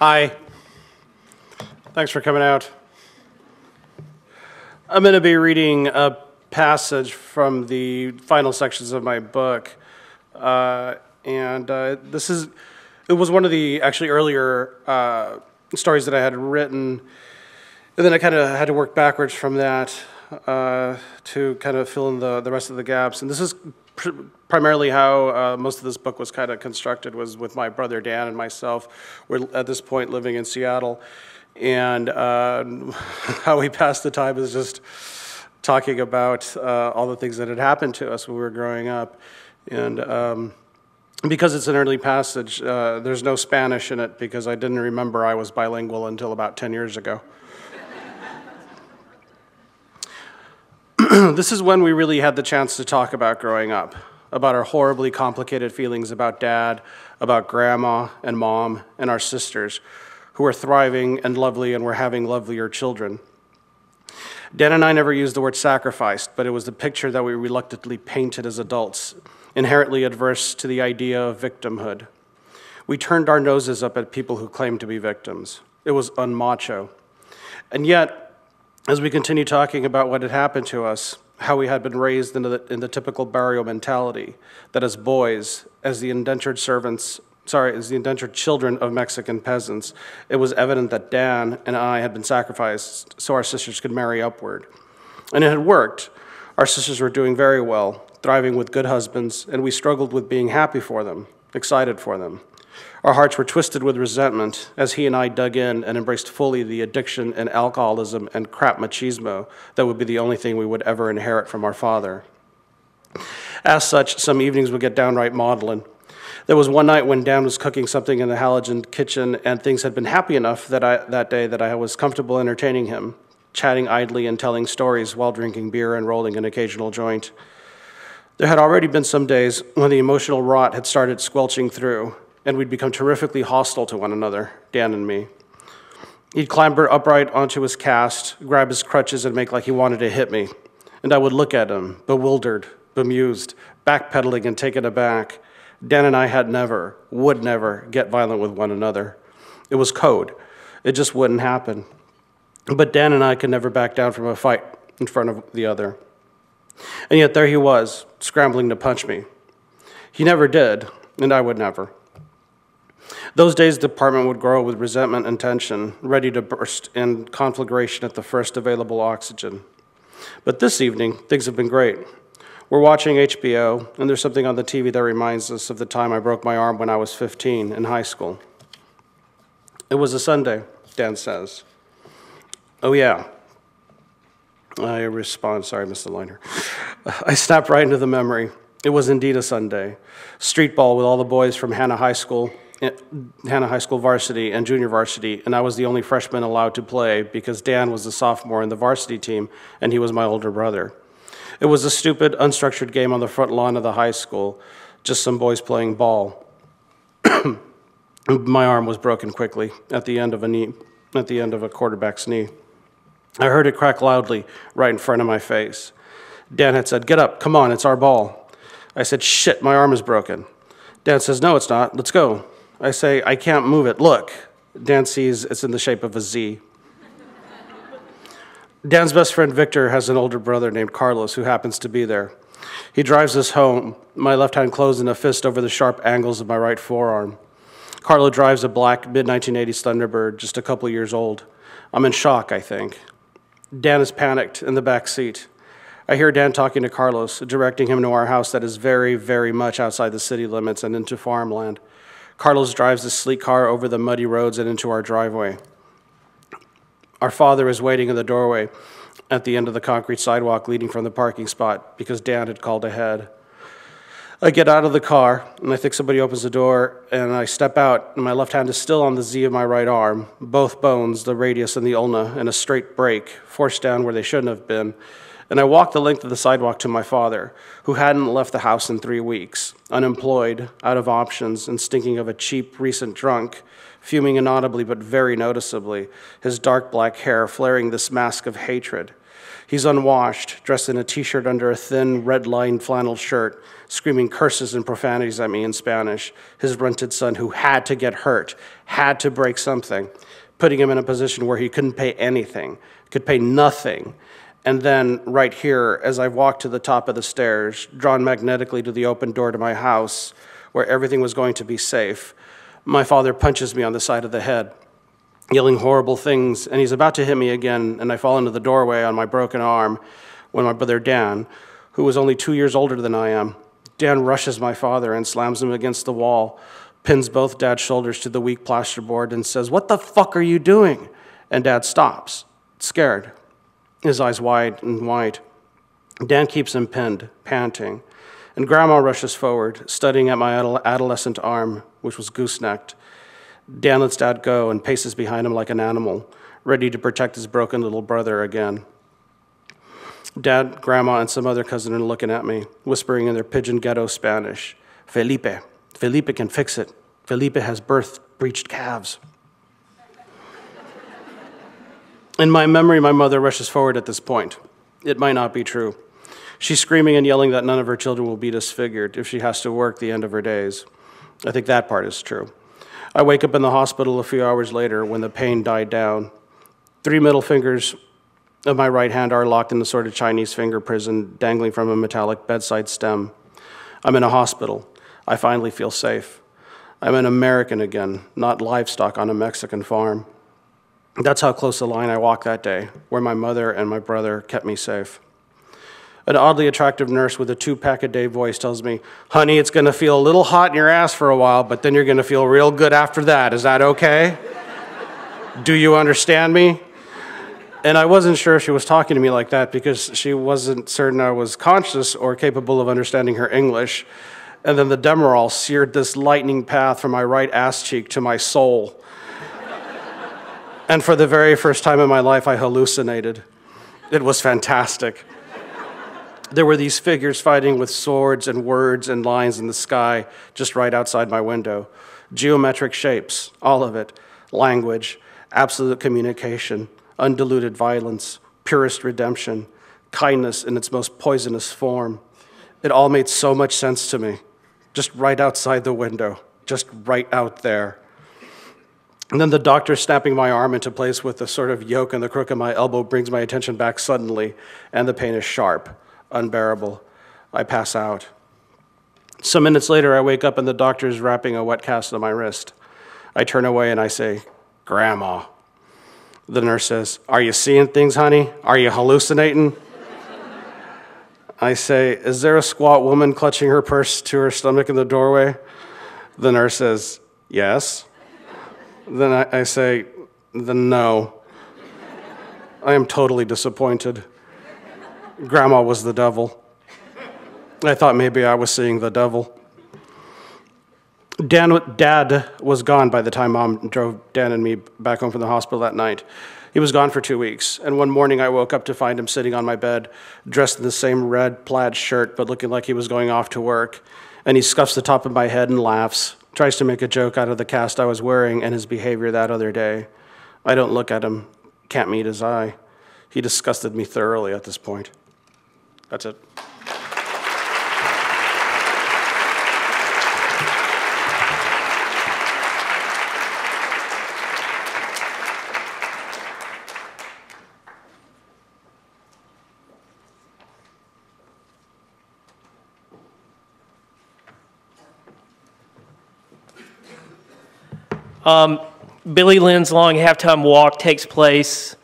Hi. Thanks for coming out. I'm going to be reading a passage from the final sections of my book. It was one of the actually earlier stories that I had written, and then I kind of had to work backwards from that to kind of fill in the rest of the gaps. And this is primarily how most of this book was kind of constructed, was with my brother Dan and myself. We're at this point living in Seattle, and how we passed the time is just talking about all the things that had happened to us when we were growing up. And because it's an early passage, there's no Spanish in it because I didn't remember I was bilingual until about 10 years ago. This is when we really had the chance to talk about growing up, about our horribly complicated feelings about Dad, about Grandma and Mom and our sisters, who were thriving and lovely and were having lovelier children. Dan and I never used the word sacrificed, but it was the picture that we reluctantly painted as adults, inherently adverse to the idea of victimhood. We turned our noses up at people who claimed to be victims. It was unmacho. And yet, as we continue talking about what had happened to us, how we had been raised in the typical barrio mentality, that as boys, as the indentured children of Mexican peasants, it was evident that Dan and I had been sacrificed so our sisters could marry upward. And it had worked. Our sisters were doing very well, thriving with good husbands, and we struggled with being happy for them, excited for them. Our hearts were twisted with resentment as he and I dug in and embraced fully the addiction and alcoholism and crap machismo that would be the only thing we would ever inherit from our father. As such, some evenings would get downright maudlin. There was one night when Dan was cooking something in the halogen kitchen, and things had been happy enough that day that I was comfortable entertaining him, chatting idly and telling stories while drinking beer and rolling an occasional joint. There had already been some days when the emotional rot had started squelching through, and we'd become terrifically hostile to one another, Dan and me. He'd clamber upright onto his cast, grab his crutches, and make like he wanted to hit me. And I would look at him, bewildered, bemused, backpedaling and taken aback. Dan and I would never get violent with one another. It was code. It just wouldn't happen. But Dan and I could never back down from a fight in front of the other. And yet there he was, scrambling to punch me. He never did, and I would never. Those days, the apartment would grow with resentment and tension, ready to burst in conflagration at the first available oxygen. But this evening, things have been great. We're watching HBO, and there's something on the TV that reminds us of the time I broke my arm when I was 15 in high school. It was a Sunday, Dan says. Oh, yeah. I respond, sorry, I missed the line here. I snapped right into the memory. It was indeed a Sunday. Street ball with all the boys from Hannah High School varsity and junior varsity, and I was the only freshman allowed to play because Dan was the sophomore in the varsity team, and he was my older brother. It was a stupid, unstructured game on the front lawn of the high school, just some boys playing ball. My arm was broken quickly at the end of a quarterback's knee. I heard it crack loudly right in front of my face. Dan had said, "Get up, come on, it's our ball." I said, "Shit, my arm is broken." Dan says, "No, it's not, let's go." I say, "I can't move it, look." Dan sees it's in the shape of a Z. Dan's best friend Victor has an older brother named Carlos who happens to be there. He drives us home, my left hand closed in a fist over the sharp angles of my right forearm. Carlo drives a black mid-1980s Thunderbird, just a couple years old. I'm in shock, I think. Dan is panicked in the back seat. I hear Dan talking to Carlos, directing him to our house that is very, very much outside the city limits and into farmland. Carlos drives the sleek car over the muddy roads and into our driveway. Our father is waiting in the doorway at the end of the concrete sidewalk leading from the parking spot because Dan had called ahead. I get out of the car, and I think somebody opens the door, and I step out, and my left hand is still on the Z of my right arm, both bones, the radius and the ulna, and a straight break, forced down where they shouldn't have been. And I walk the length of the sidewalk to my father, who hadn't left the house in 3 weeks, unemployed, out of options, and stinking of a cheap, recent drunk, fuming inaudibly but very noticeably, his dark black hair flaring this mask of hatred. He's unwashed, dressed in a t-shirt under a thin, red-lined flannel shirt, screaming curses and profanities at me in Spanish, his rented son who had to get hurt, had to break something, putting him in a position where he couldn't pay anything, could pay nothing, And then right here, as I walked to the top of the stairs, drawn magnetically to the open door to my house, where everything was going to be safe, my father punches me on the side of the head, yelling horrible things, and he's about to hit me again, and I fall into the doorway on my broken arm when my brother Dan, who was only 2 years older than I am, Dan rushes my father and slams him against the wall, pins both Dad's shoulders to the weak plasterboard and says, "What the fuck are you doing?" And Dad stops, scared, his eyes wide and white. Dan keeps him pinned, panting, and Grandma rushes forward, studying at my adolescent arm, which was goosenecked. Dan lets Dad go and paces behind him like an animal, ready to protect his broken little brother again. Dad, Grandma, and some other cousin are looking at me, whispering in their pidgin ghetto Spanish, "Felipe, Felipe can fix it. Felipe has birth-breached calves." In my memory, my mother rushes forward at this point. It might not be true. She's screaming and yelling that none of her children will be disfigured if she has to work the end of her days. I think that part is true. I wake up in the hospital a few hours later when the pain died down. 3 middle fingers of my right hand are locked in the sort of Chinese finger prison dangling from a metallic bedside stem. I'm in a hospital. I finally feel safe. I'm an American again, not livestock on a Mexican farm. That's how close the line I walked that day, where my mother and my brother kept me safe. An oddly attractive nurse with a 2-pack-a-day voice tells me, "Honey, it's going to feel a little hot in your ass for a while, but then you're going to feel real good after that. Is that okay? Do you understand me?" And I wasn't sure if she was talking to me like that because she wasn't certain I was conscious or capable of understanding her English. And then the Demerol seared this lightning path from my right ass cheek to my soul. And for the very first time in my life, I hallucinated. It was fantastic. There were these figures fighting with swords and words and lines in the sky just right outside my window. Geometric shapes, all of it. Language, absolute communication, undiluted violence, purest redemption, kindness in its most poisonous form. It all made so much sense to me, just right outside the window, just right out there. And then the doctor snapping my arm into place with the sort of yoke in the crook of my elbow brings my attention back suddenly, and the pain is sharp, unbearable. I pass out. Some minutes later, I wake up and the doctor is wrapping a wet cast on my wrist. I turn away and I say, "Grandma." The nurse says, "Are you seeing things, honey? Are you hallucinating?" I say, "Is there a squat woman clutching her purse to her stomach in the doorway?" The nurse says, "Yes." Then I say, "Then no." I am totally disappointed. Grandma was the devil. I thought maybe I was seeing the devil. Dad was gone by the time Mom drove Dan and me back home from the hospital that night. He was gone for 2 weeks, and one morning I woke up to find him sitting on my bed, dressed in the same red plaid shirt, but looking like he was going off to work. And he scuffs the top of my head and laughs, tries to make a joke out of the cast I was wearing and his behavior that other day. I don't look at him, can't meet his eye. He disgusted me thoroughly at this point. That's it. Billy Lynn's long halftime walk takes place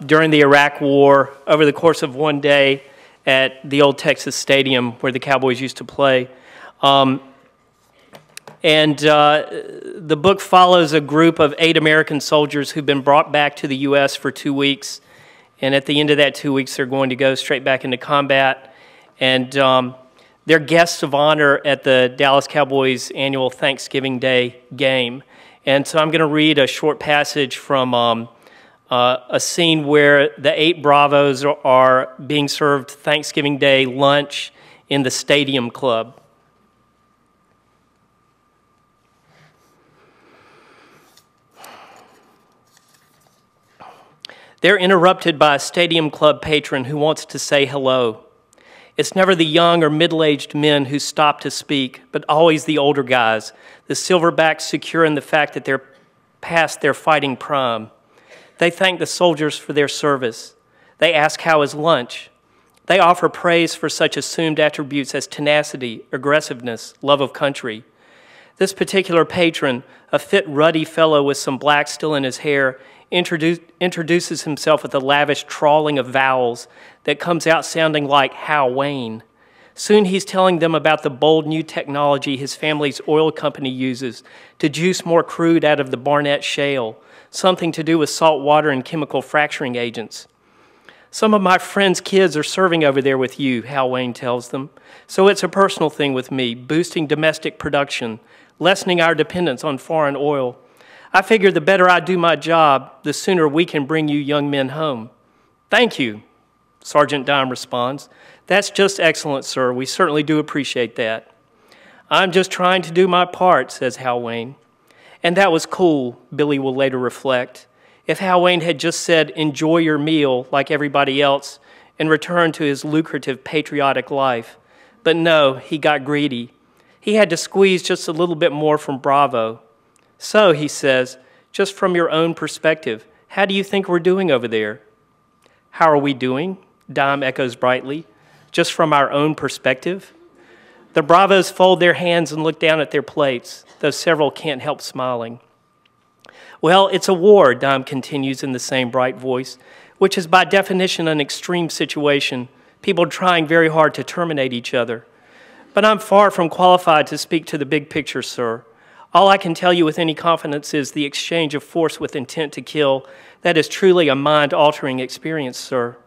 during the Iraq War over the course of one day at the old Texas Stadium where the Cowboys used to play. The book follows a group of 8 American soldiers who've been brought back to the U.S. for 2 weeks. And at the end of that 2 weeks, they're going to go straight back into combat. And they're guests of honor at the Dallas Cowboys annual Thanksgiving Day game. And so I'm going to read a short passage from a scene where the 8 Bravos are being served Thanksgiving Day lunch in the Stadium Club. They're interrupted by a Stadium Club patron who wants to say hello. It's never the young or middle-aged men who stop to speak, but always the older guys, the silverbacks secure in the fact that they're past their fighting prime. They thank the soldiers for their service. They ask how is lunch. They offer praise for such assumed attributes as tenacity, aggressiveness, love of country. This particular patron, a fit, ruddy fellow with some black still in his hair, introduces himself with a lavish trawling of vowels that comes out sounding like Hal Wayne. Soon he's telling them about the bold new technology his family's oil company uses to juice more crude out of the Barnett Shale, something to do with salt water and chemical fracturing agents. Some of my friends' kids are serving over there with you, Hal Wayne tells them. So it's a personal thing with me, boosting domestic production, lessening our dependence on foreign oil. I figure the better I do my job, the sooner we can bring you young men home. Thank you, Sergeant Dime responds. That's just excellent, sir. We certainly do appreciate that. I'm just trying to do my part, says Hal Wayne. And that was cool, Billy will later reflect. If Hal Wayne had just said, enjoy your meal like everybody else and returned to his lucrative patriotic life. But no, he got greedy. He had to squeeze just a little bit more from Bravo. So, he says, just from your own perspective, how do you think we're doing over there? How are we doing? Dime echoes brightly. Just from our own perspective? The Bravos fold their hands and look down at their plates, though several can't help smiling. Well, it's a war, Dime continues in the same bright voice, which is by definition an extreme situation, people trying very hard to terminate each other. But I'm far from qualified to speak to the big picture, sir. All I can tell you with any confidence is the exchange of force with intent to kill. That is truly a mind-altering experience, sir.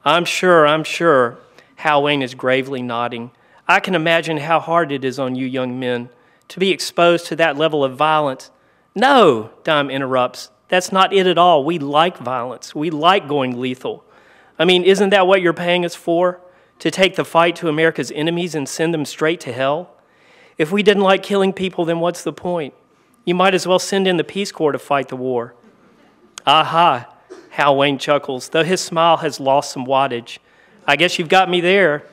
I'm sure, Hal Wayne is gravely nodding. I can imagine how hard it is on you young men to be exposed to that level of violence. No, Dime interrupts. That's not it at all. We like violence. We like going lethal. I mean, isn't that what you're paying us for? To take the fight to America's enemies and send them straight to hell? If we didn't like killing people, then what's the point? You might as well send in the Peace Corps to fight the war. Aha, Hal Wayne chuckles, though his smile has lost some wattage. I guess you've got me there.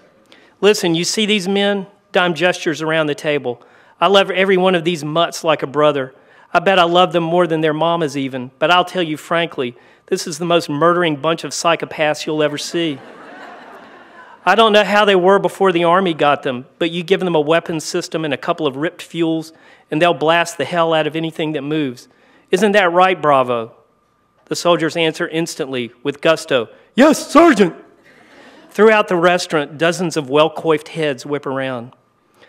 Listen, you see these men? Dime gestures around the table. I love every one of these mutts like a brother. I bet I love them more than their mamas even, but I'll tell you frankly, this is the most murdering bunch of psychopaths you'll ever see. I don't know how they were before the Army got them, but you give them a weapons system and a couple of ripped fuels, and they'll blast the hell out of anything that moves. Isn't that right, Bravo? The soldiers answer instantly, with gusto, Yes, Sergeant! Throughout the restaurant, dozens of well-coiffed heads whip around.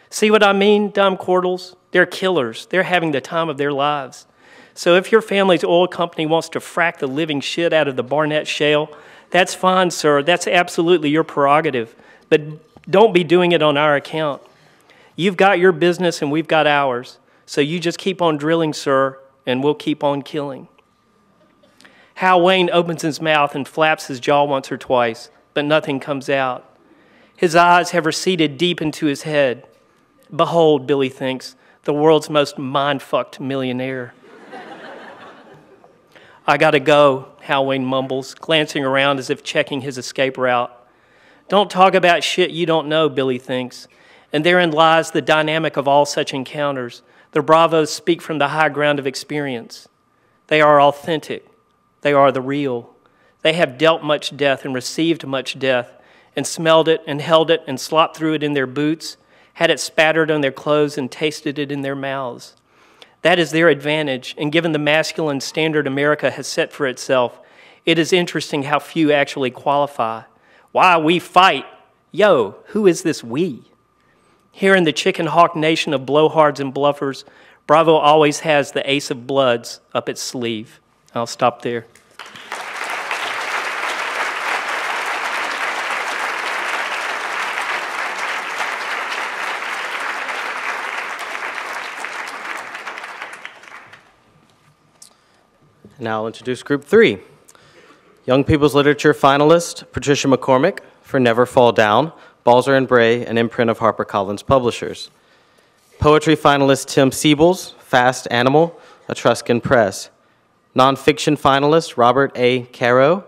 See what I mean, Dime Cordles? They're killers. They're having the time of their lives. So if your family's oil company wants to frack the living shit out of the Barnett Shale, that's fine, sir. That's absolutely your prerogative. But don't be doing it on our account. You've got your business and we've got ours. So you just keep on drilling, sir, and we'll keep on killing. Hal Wayne opens his mouth and flaps his jaw once or twice, but nothing comes out. His eyes have receded deep into his head. Behold, Billy thinks, the world's most mind-fucked millionaire. I gotta go, Hal Wayne mumbles, glancing around as if checking his escape route. Don't talk about shit you don't know, Billy thinks. And therein lies the dynamic of all such encounters. The Bravos speak from the high ground of experience. They are authentic. They are the real. They have dealt much death and received much death and smelled it and held it and slopped through it in their boots, had it spattered on their clothes and tasted it in their mouths. That is their advantage, and given the masculine standard America has set for itself, it is interesting how few actually qualify. Why we fight? Yo, who is this we? Here in the chicken hawk nation of blowhards and bluffers, Bravo always has the ace of bloods up its sleeve. I'll stop there. Now I'll introduce Group 3. Young People's Literature finalist Patricia McCormick for Never Fall Down, Balzer and Bray, an imprint of HarperCollins Publishers. Poetry finalist Tim Siebels, Fast Animal, Etruscan Press. Nonfiction finalist Robert A. Caro,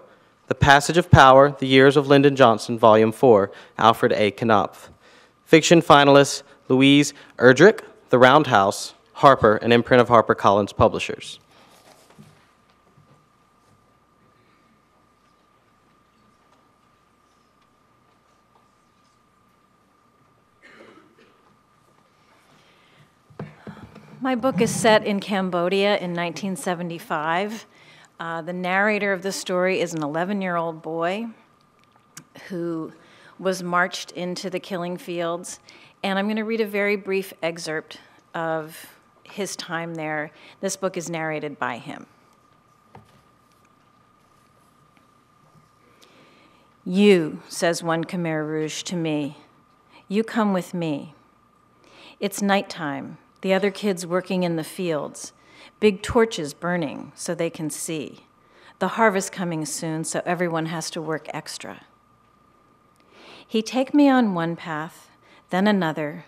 The Passage of Power, The Years of Lyndon Johnson, Volume 4, Alfred A. Knopf. Fiction finalist Louise Erdrich, The Roundhouse, Harper, an imprint of HarperCollins Publishers. My book is set in Cambodia in 1975. The narrator of the story is an 11-year-old boy who was marched into the killing fields. And I'm going to read a very brief excerpt of his time there. This book is narrated by him. "You," says one Khmer Rouge to me, "you come with me. It's nighttime, the other kids working in the fields, big torches burning so they can see. The harvest coming soon, so everyone has to work extra." He take me on one path, then another,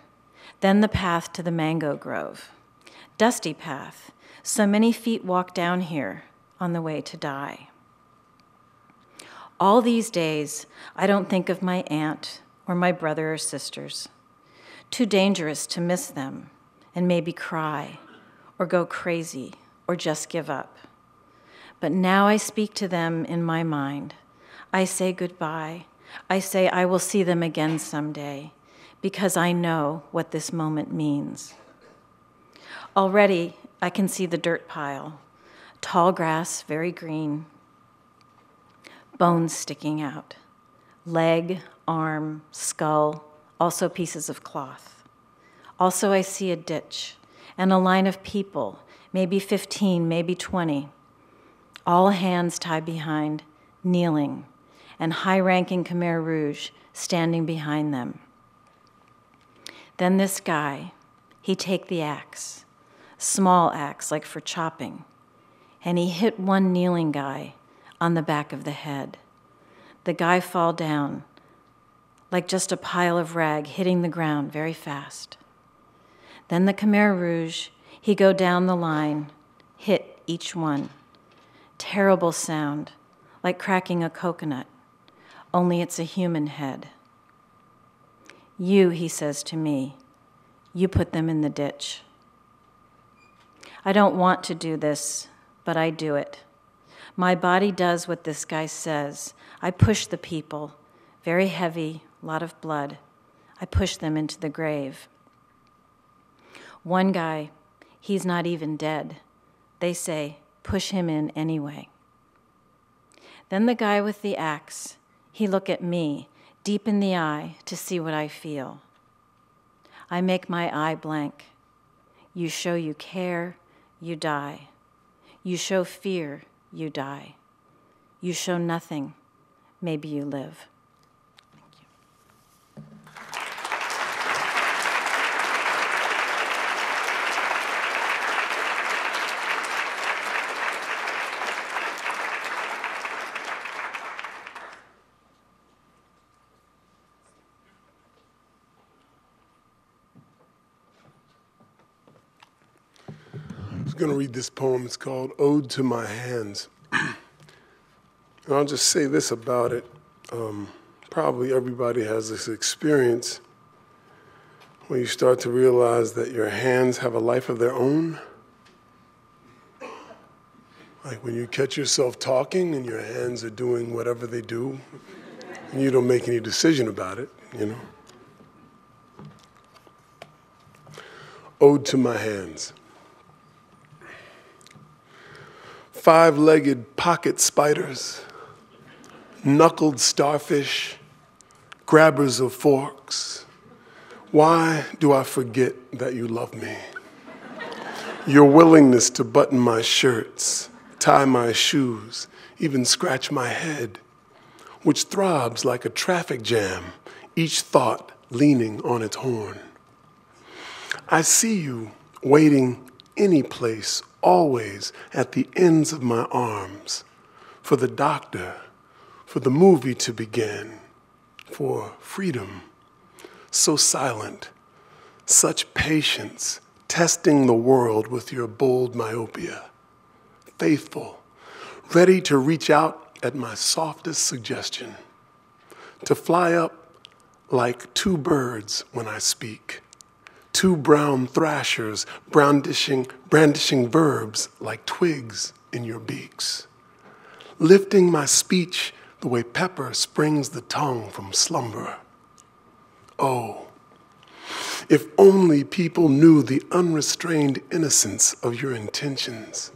then the path to the mango grove. Dusty path, so many feet walk down here on the way to die. All these days, I don't think of my aunt or my brother or sisters. Too dangerous to miss them and maybe cry or go crazy or just give up. But now I speak to them in my mind. I say goodbye. I say I will see them again someday because I know what this moment means. Already, I can see the dirt pile, tall grass, very green, bones sticking out, leg, arm, skull, also pieces of cloth. Also, I see a ditch and a line of people, maybe 15, maybe 20, all hands tied behind, kneeling, and high-ranking Khmer Rouge standing behind them. Then this guy, he take the axe, small axe like for chopping, and he hit one kneeling guy on the back of the head. The guy fall down like just a pile of rag hitting the ground very fast. Then the Khmer Rouge, he go down the line, hit each one. Terrible sound, like cracking a coconut, only it's a human head. "You," he says to me, "you put them in the ditch." I don't want to do this, but I do it. My body does what this guy says. I push the people, very heavy, lot of blood. I push them into the grave. One guy, he's not even dead. They say, push him in anyway. Then the guy with the axe, he look at me, deep in the eye, to see what I feel. I make my eye blank. You show you care, you die. You show fear, you die. You show nothing, maybe you live. I'm going to read this poem. It's called Ode to My Hands. And I'll just say this about it. Probably everybody has this experience when you start to realize that your hands have a life of their own. Like when you catch yourself talking and your hands are doing whatever they do, and you don't make any decision about it, you know. Ode to my hands. Five-legged pocket spiders, knuckled starfish, grabbers of forks. Why do I forget that you love me? Your willingness to button my shirts, tie my shoes, even scratch my head, which throbs like a traffic jam, each thought leaning on its horn. I see you waiting any place, always at the ends of my arms, for the doctor, for the movie to begin, for freedom. So silent, such patience, testing the world with your bold myopia. Faithful, ready to reach out at my softest suggestion, to fly up like two birds when I speak. Two brown thrashers brandishing verbs like twigs in your beaks. Lifting my speech the way pepper springs the tongue from slumber. Oh, If only people knew the unrestrained innocence of your intentions.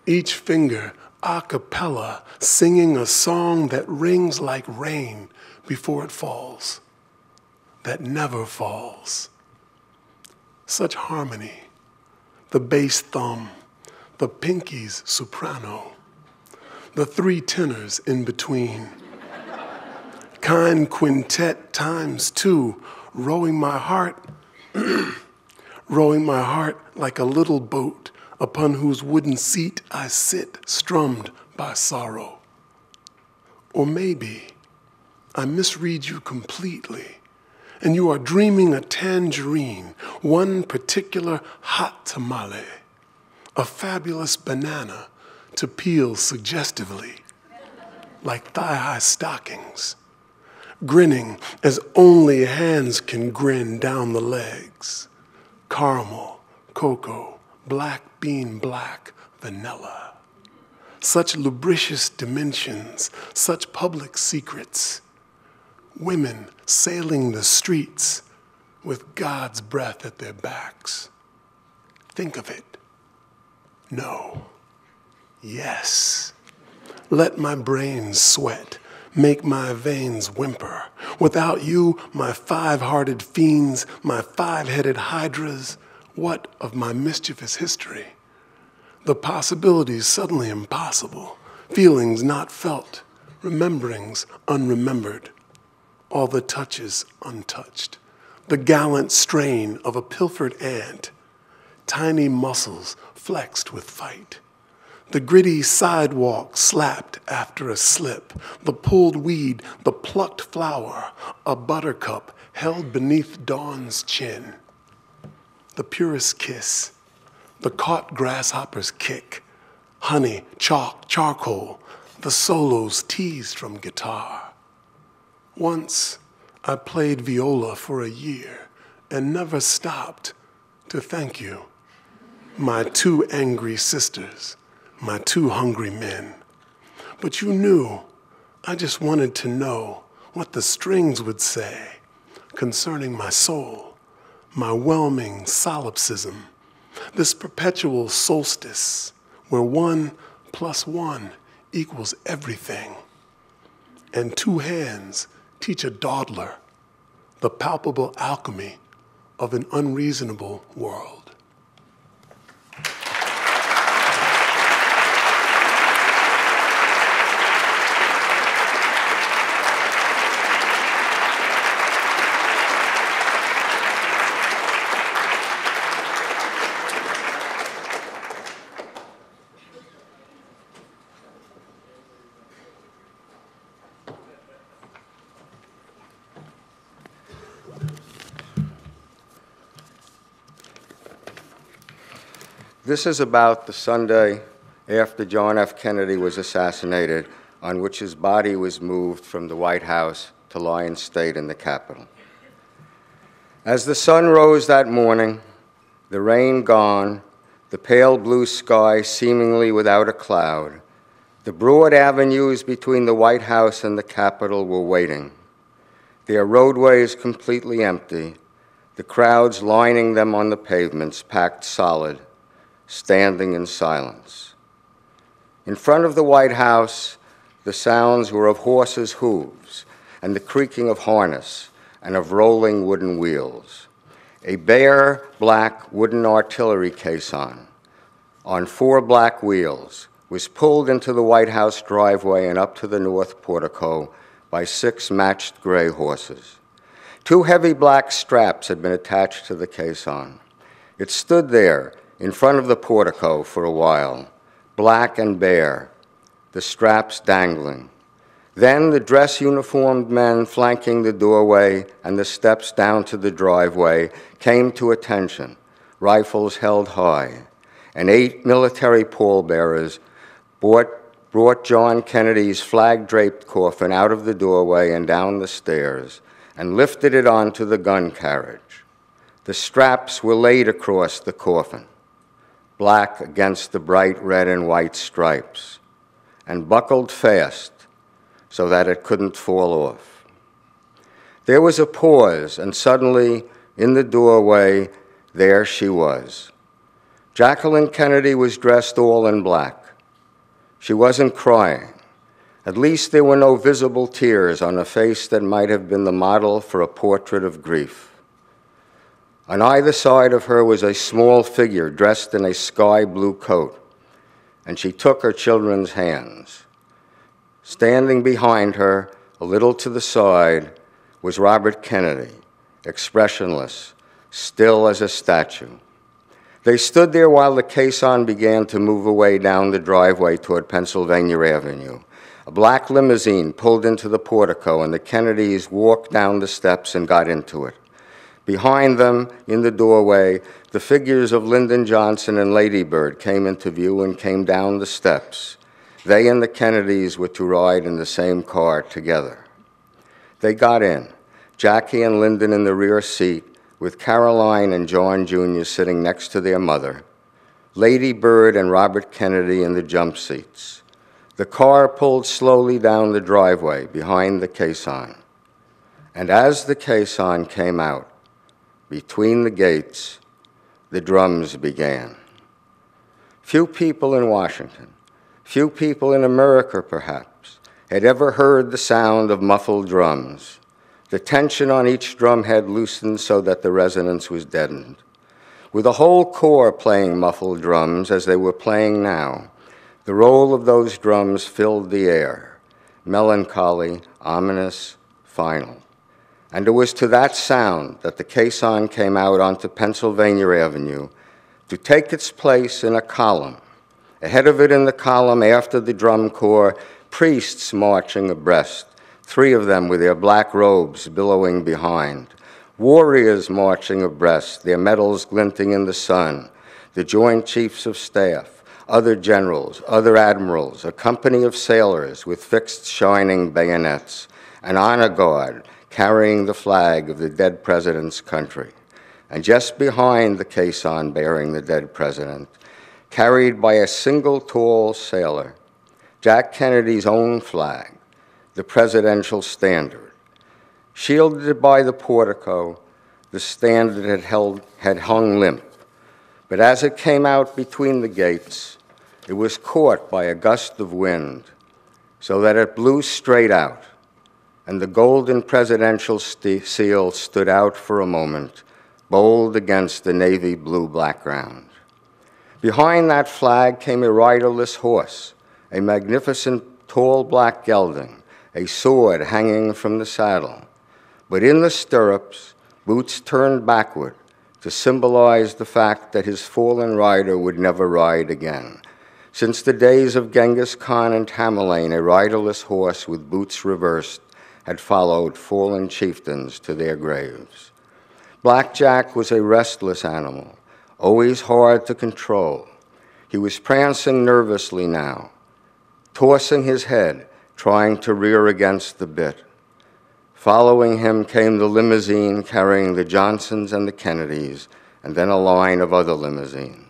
Each finger a cappella, singing a song that rings like rain before it falls, that never falls. Such harmony, the bass thumb, the pinky's soprano, the three tenors in between. Kind quintet times two, rowing my heart like a little boat upon whose wooden seat I sit, strummed by sorrow. Or maybe I misread you completely, and you are dreaming a tangerine, one particular hot tamale, a fabulous banana to peel suggestively, like thigh-high stockings, grinning as only hands can grin down the legs. Caramel, cocoa, black bean black, vanilla. Such lubricious dimensions, such public secrets. Women sailing the streets with God's breath at their backs. Think of it. No. Yes. Let my brains sweat. Make my veins whimper. Without you, my five-hearted fiends, my five-headed hydras, what of my mischievous history? The possibilities suddenly impossible, feelings not felt, rememberings unremembered, all the touches untouched, the gallant strain of a pilfered ant, tiny muscles flexed with fight, the gritty sidewalk slapped after a slip, the pulled weed, the plucked flower, a buttercup held beneath dawn's chin, the purest kiss, the caught grasshopper's kick, honey, chalk, charcoal, the solos teased from guitar. Once I played viola for a year and never stopped to thank you, my two angry sisters, my two hungry men. But you knew, I just wanted to know what the strings would say concerning my soul, my whelming solipsism, this perpetual solstice where 1 + 1 equals everything. And two hands teach a dawdler the palpable alchemy of an unreasonable world. This is about the Sunday after John F. Kennedy was assassinated, on which his body was moved from the White House to lie in state in the Capitol. As the sun rose that morning, the rain gone, the pale blue sky seemingly without a cloud, the broad avenues between the White House and the Capitol were waiting, their roadways completely empty, the crowds lining them on the pavements packed solid, standing in silence. In front of the White House, the sounds were of horses' hooves and the creaking of harness and of rolling wooden wheels. A bare, black wooden artillery caisson on 4 black wheels was pulled into the White House driveway and up to the north portico by 6 matched gray horses. 2 heavy black straps had been attached to the caisson. It stood there in front of the portico for a while, black and bare, the straps dangling. Then the dress-uniformed men flanking the doorway and the steps down to the driveway came to attention, rifles held high, and 8 military pallbearers brought John Kennedy's flag-draped coffin out of the doorway and down the stairs and lifted it onto the gun carriage. The straps were laid across the coffin, black against the bright red and white stripes, and buckled fast so that it couldn't fall off. There was a pause, and suddenly In the doorway, there she was. Jacqueline Kennedy was dressed all in black. She wasn't crying. At least there were no visible tears on a face that might have been the model for a portrait of grief. On either side of her was a small figure dressed in a sky blue coat, and she took her children's hands. Standing behind her, a little to the side, was Robert Kennedy, expressionless, still as a statue. They stood there while the caisson began to move away down the driveway toward Pennsylvania Avenue. A black limousine pulled into the portico, and the Kennedys walked down the steps and got into it. Behind them, in the doorway, the figures of Lyndon Johnson and Lady Bird came into view and came down the steps. They and the Kennedys were to ride in the same car together. They got in, Jackie and Lyndon in the rear seat, with Caroline and John Jr. sitting next to their mother, Lady Bird and Robert Kennedy in the jump seats. The car pulled slowly down the driveway behind the caisson. And as the caisson came out, between the gates, the drums began. Few people in Washington, few people in America perhaps, had ever heard the sound of muffled drums. The tension on each drum head loosened so that the resonance was deadened. With the whole corps playing muffled drums as they were playing now, the roll of those drums filled the air, melancholy, ominous, final. And it was to that sound that the caisson came out onto Pennsylvania Avenue to take its place in a column. Ahead of it in the column, after the drum corps, priests marching abreast, 3 of them with their black robes billowing behind, warriors marching abreast, their medals glinting in the sun, the Joint Chiefs of Staff, other generals, other admirals, a company of sailors with fixed shining bayonets, an honor guard carrying the flag of the dead president's country. And just behind the caisson bearing the dead president, carried by a single tall sailor, Jack Kennedy's own flag, the presidential standard. Shielded by the portico, the standard had hung limp. But as it came out between the gates, it was caught by a gust of wind, so that it blew straight out, and the golden presidential seal stood out for a moment, bold against the navy blue background. Behind that flag came a riderless horse, a magnificent tall black gelding, a sword hanging from the saddle. But in the stirrups, boots turned backward to symbolize the fact that his fallen rider would never ride again. Since the days of Genghis Khan and Tamerlane, a riderless horse with boots reversed had followed fallen chieftains to their graves. Black Jack was a restless animal, always hard to control. He was prancing nervously now, tossing his head, trying to rear against the bit. Following him came the limousine carrying the Johnsons and the Kennedys, and then a line of other limousines.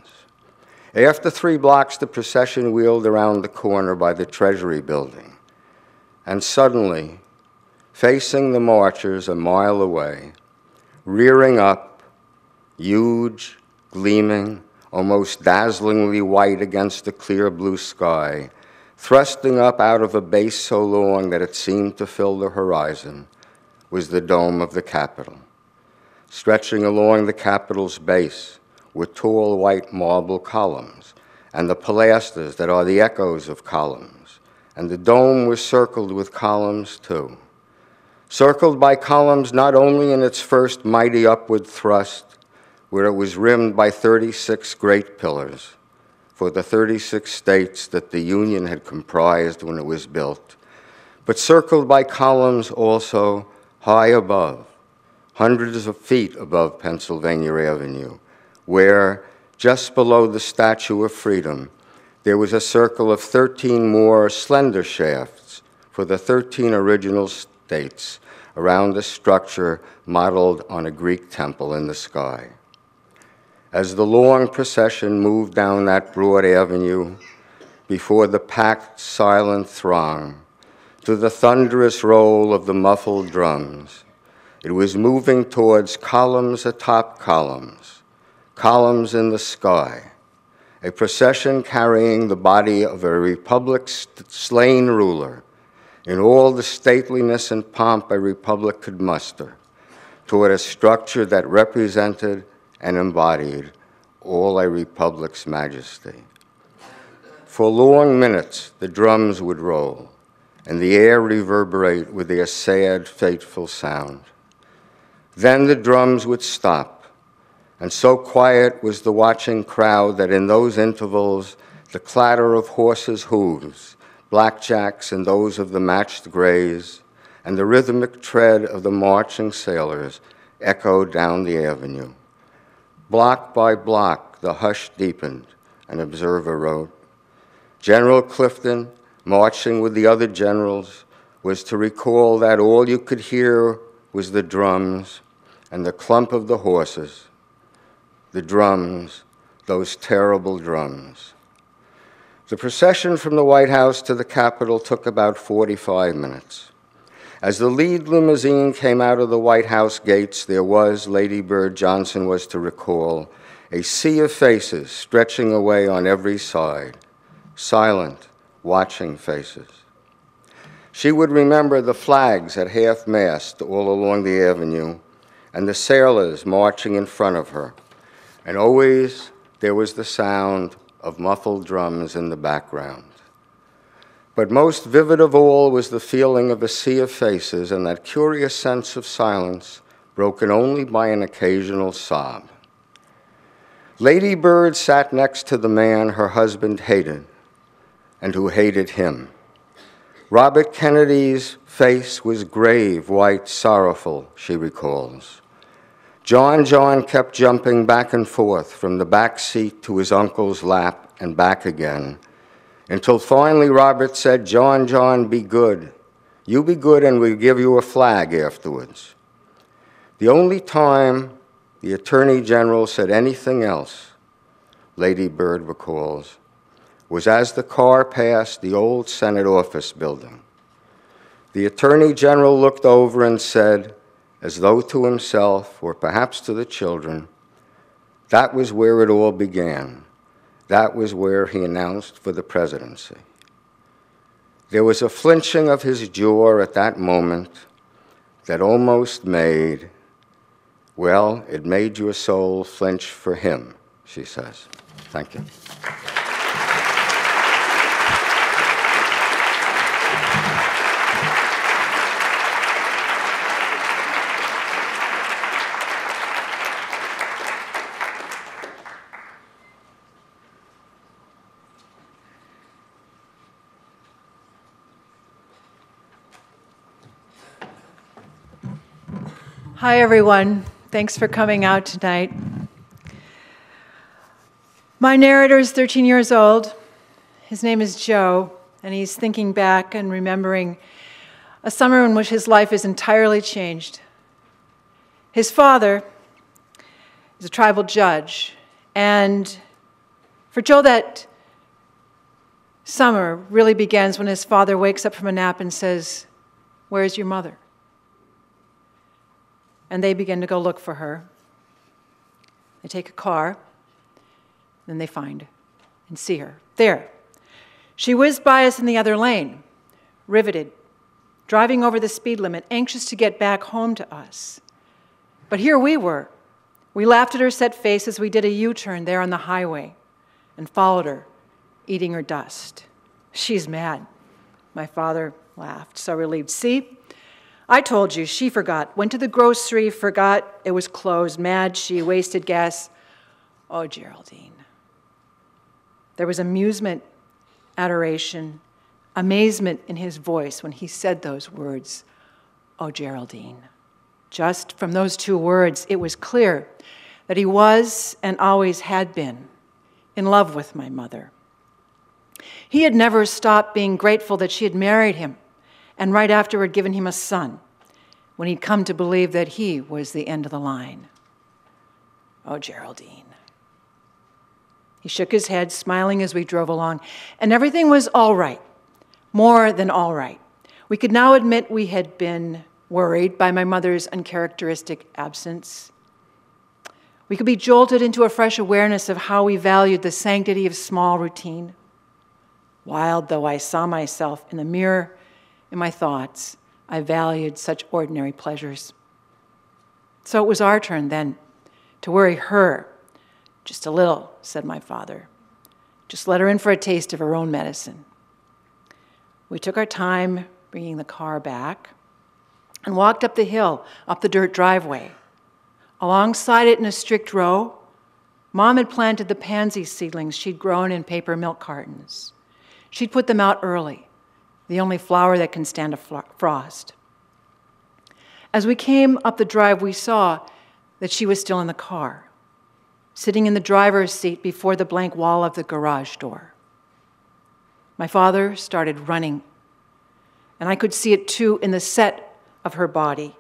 After 3 blocks, the procession wheeled around the corner by the Treasury building. And suddenly, facing the marchers a mile away, rearing up, huge, gleaming, almost dazzlingly white against the clear blue sky, thrusting up out of a base so long that it seemed to fill the horizon, was the dome of the Capitol. Stretching along the Capitol's base were tall white marble columns, and the pilasters that are the echoes of columns, and the dome was circled with columns too. Circled by columns not only in its first mighty upward thrust, where it was rimmed by 36 great pillars, for the 36 states that the Union had comprised when it was built, but circled by columns also high above, hundreds of feet above Pennsylvania Avenue, where, just below the Statue of Freedom, there was a circle of 13 more slender shafts for the 13 original states around a structure modeled on a Greek temple in the sky. As the long procession moved down that broad avenue, before the packed, silent throng, to the thunderous roll of the muffled drums, It was moving towards columns atop columns, columns in the sky, a procession carrying the body of a republic's slain ruler in all the stateliness and pomp a republic could muster, toward a structure that represented and embodied all a republic's majesty. For long minutes, the drums would roll, and the air reverberate with their sad, fateful sound. Then the drums would stop, and so quiet was the watching crowd that in those intervals, the clatter of horses' hooves, blackjacks and those of the matched grays, and the rhythmic tread of the marching sailors echoed down the avenue. Block by block, the hush deepened, an observer wrote. General Clifton, marching with the other generals, was to recall that all you could hear was the drums and the clump of the horses. The drums, those terrible drums. The procession from the White House to the Capitol took about 45 minutes. As the lead limousine came out of the White House gates, there was, Lady Bird Johnson was to recall, a sea of faces stretching away on every side, silent, watching faces. She would remember the flags at half-mast all along the avenue and the sailors marching in front of her, and always there was the sound of muffled drums in the background. But most vivid of all was the feeling of a sea of faces and that curious sense of silence broken only by an occasional sob. Lady Bird sat next to the man her husband hated and who hated him. Robert Kennedy's face was grave, white, sorrowful, she recalls. John kept jumping back and forth from the back seat to his uncle's lap and back again, until finally Robert said, John, be good. You be good and we'll give you a flag afterwards. The only time the Attorney General said anything else, Lady Bird recalls, was as the car passed the old Senate office building. The Attorney General looked over and said, as though to himself, or perhaps to the children, that was where it all began. That was where he announced for the presidency. There was a flinching of his jaw at that moment that almost made, well, it made your soul flinch for him, she says. Thank you. Hi, everyone. Thanks for coming out tonight. My narrator is 13 years old. His name is Joe, and he's thinking back and remembering a summer in which his life is entirely changed. His father is a tribal judge, and for Joe, that summer really begins when his father wakes up from a nap and says, "Where's your mother?" And they begin to go look for her. They take a car, then they find and see her. There. She whizzed by us in the other lane, riveted, driving over the speed limit, anxious to get back home to us. But here we were. We laughed at her set face as we did a U-turn there on the highway and followed her, eating her dust. She's mad. My father laughed, so relieved. See? I told you, she forgot. Went to the grocery, forgot it was closed. Mad, she wasted gas. Oh, Geraldine. There was amusement, adoration, amazement in his voice when he said those words. Oh, Geraldine. Just from those two words, it was clear that he was and always had been in love with my mother. He had never stopped being grateful that she had married him, and right afterward given him a son, when he'd come to believe that he was the end of the line. Oh, Geraldine. He shook his head, smiling as we drove along, and everything was all right, more than all right. We could now admit we had been worried by my mother's uncharacteristic absence. We could be jolted into a fresh awareness of how we valued the sanctity of small routine. Wild though I saw myself in the mirror in my thoughts, I valued such ordinary pleasures. So it was our turn then to worry her. Just a little, said my father. Just let her in for a taste of her own medicine. We took our time bringing the car back and walked up the hill, up the dirt driveway. Alongside it in a strict row, Mom had planted the pansy seedlings she'd grown in paper milk cartons. She'd put them out early, the only flower that can stand a frost. As we came up the drive, we saw that she was still in the car, sitting in the driver's seat before the blank wall of the garage door. My father started running, and I could see it too in the set of her body,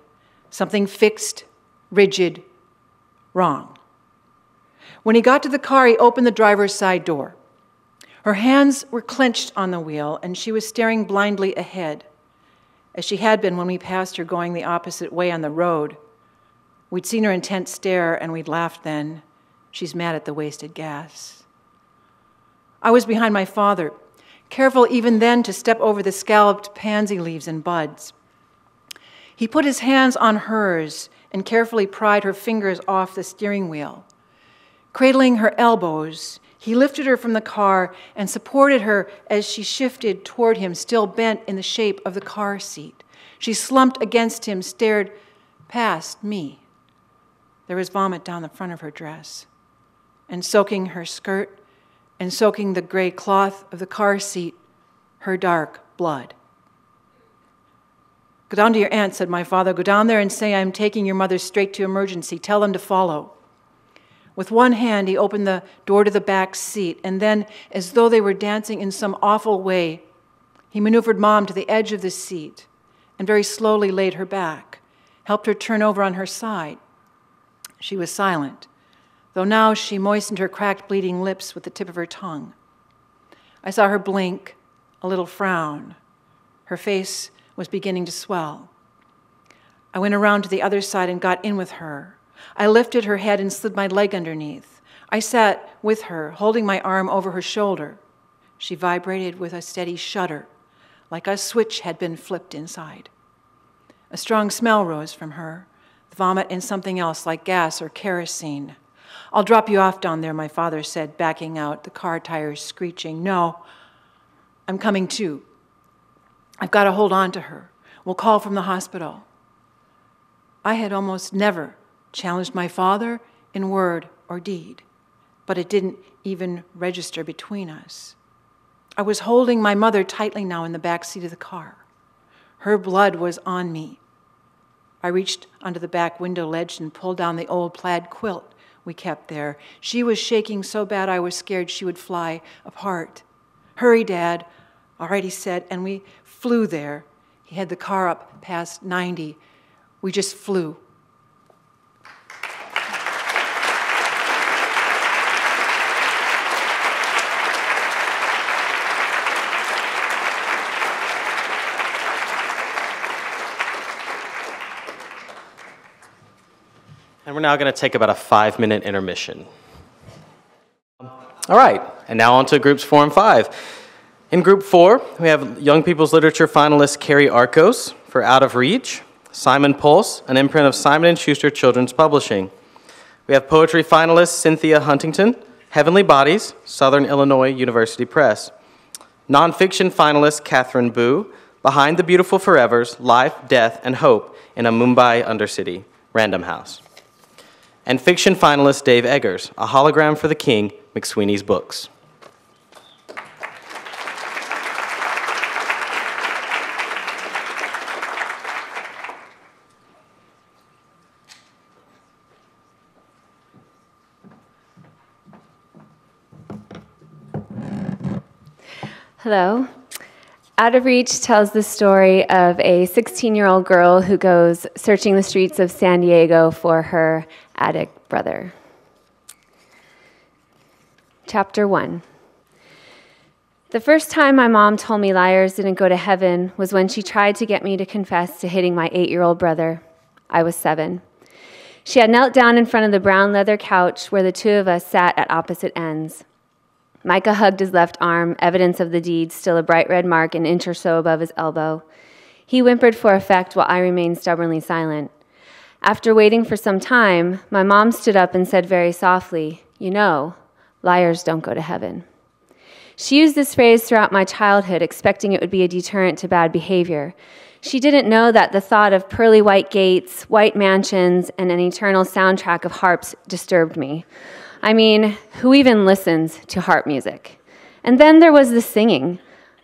something fixed, rigid, wrong. When he got to the car, he opened the driver's side door. Her hands were clenched on the wheel, and she was staring blindly ahead, as she had been when we passed her going the opposite way on the road. We'd seen her intent stare, and we'd laughed then. She's mad at the wasted gas. I was behind my father, careful even then to step over the scalloped pansy leaves and buds. He put his hands on hers and carefully pried her fingers off the steering wheel. Cradling her elbows, he lifted her from the car and supported her as she shifted toward him, still bent in the shape of the car seat. She slumped against him, stared past me. There was vomit down the front of her dress, and soaking her skirt and soaking the gray cloth of the car seat, her dark blood. Go down to your aunt, said my father. Go down there and say I'm taking your mother straight to emergency. Tell them to follow. With one hand, he opened the door to the back seat, and then, as though they were dancing in some awful way, he maneuvered Mom to the edge of the seat and very slowly laid her back, helped her turn over on her side. She was silent, though now she moistened her cracked, bleeding lips with the tip of her tongue. I saw her blink, a little frown. Her face was beginning to swell. I went around to the other side and got in with her. I lifted her head and slid my leg underneath. I sat with her, holding my arm over her shoulder. She vibrated with a steady shudder, like a switch had been flipped inside. A strong smell rose from her, vomit and something else like gas or kerosene. I'll drop you off down there, my father said, backing out, the car tires screeching. No, I'm coming too. I've got to hold on to her. We'll call from the hospital. I had almost never challenged my father in word or deed, but it didn't even register between us. I was holding my mother tightly now in the back seat of the car. Her blood was on me. I reached under the back window ledge and pulled down the old plaid quilt we kept there. She was shaking so bad I was scared she would fly apart. Hurry, Dad. All right, he said, and we flew there. He had the car up past 90. We just flew. And we're now going to take about a 5-minute intermission. All right, and now on to groups 4 and 5. In group 4, we have Young People's Literature finalist Carrie Arcos for Out of Reach, Simon Pulse, an imprint of Simon & Schuster Children's Publishing. We have poetry finalist Cynthia Huntington, Heavenly Bodies, Southern Illinois University Press. Nonfiction finalist Catherine Boo, Behind the Beautiful Forevers, Life, Death, and Hope in a Mumbai Undercity, Random House. And fiction finalist Dave Eggers, A Hologram for the King, McSweeney's Books. Hello. Out of Reach tells the story of a 16-year-old girl who goes searching the streets of San Diego for her addict brother. Chapter 1. The first time my mom told me liars didn't go to heaven was when she tried to get me to confess to hitting my 8-year-old brother. I was 7. She had knelt down in front of the brown leather couch where the two of us sat at opposite ends. Micah hugged his left arm, evidence of the deed, still a bright red mark an inch or so above his elbow. He whimpered for effect while I remained stubbornly silent. After waiting for some time, my mom stood up and said very softly, "You know, liars don't go to heaven." She used this phrase throughout my childhood, expecting it would be a deterrent to bad behavior. She didn't know that the thought of pearly white gates, white mansions, and an eternal soundtrack of harps disturbed me. I mean, who even listens to harp music? And then there was the singing.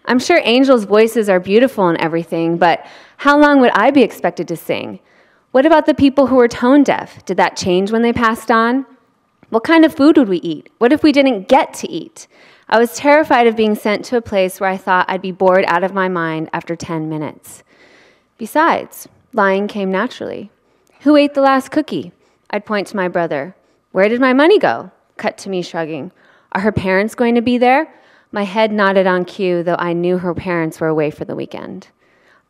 I'm sure angels' voices are beautiful and everything, but how long would I be expected to sing? What about the people who were tone deaf? Did that change when they passed on? What kind of food would we eat? What if we didn't get to eat? I was terrified of being sent to a place where I thought I'd be bored out of my mind after 10 minutes. Besides, lying came naturally. Who ate the last cookie? I'd point to my brother. Where did my money go? Cut to me shrugging. Are her parents going to be there? My head nodded on cue, though I knew her parents were away for the weekend.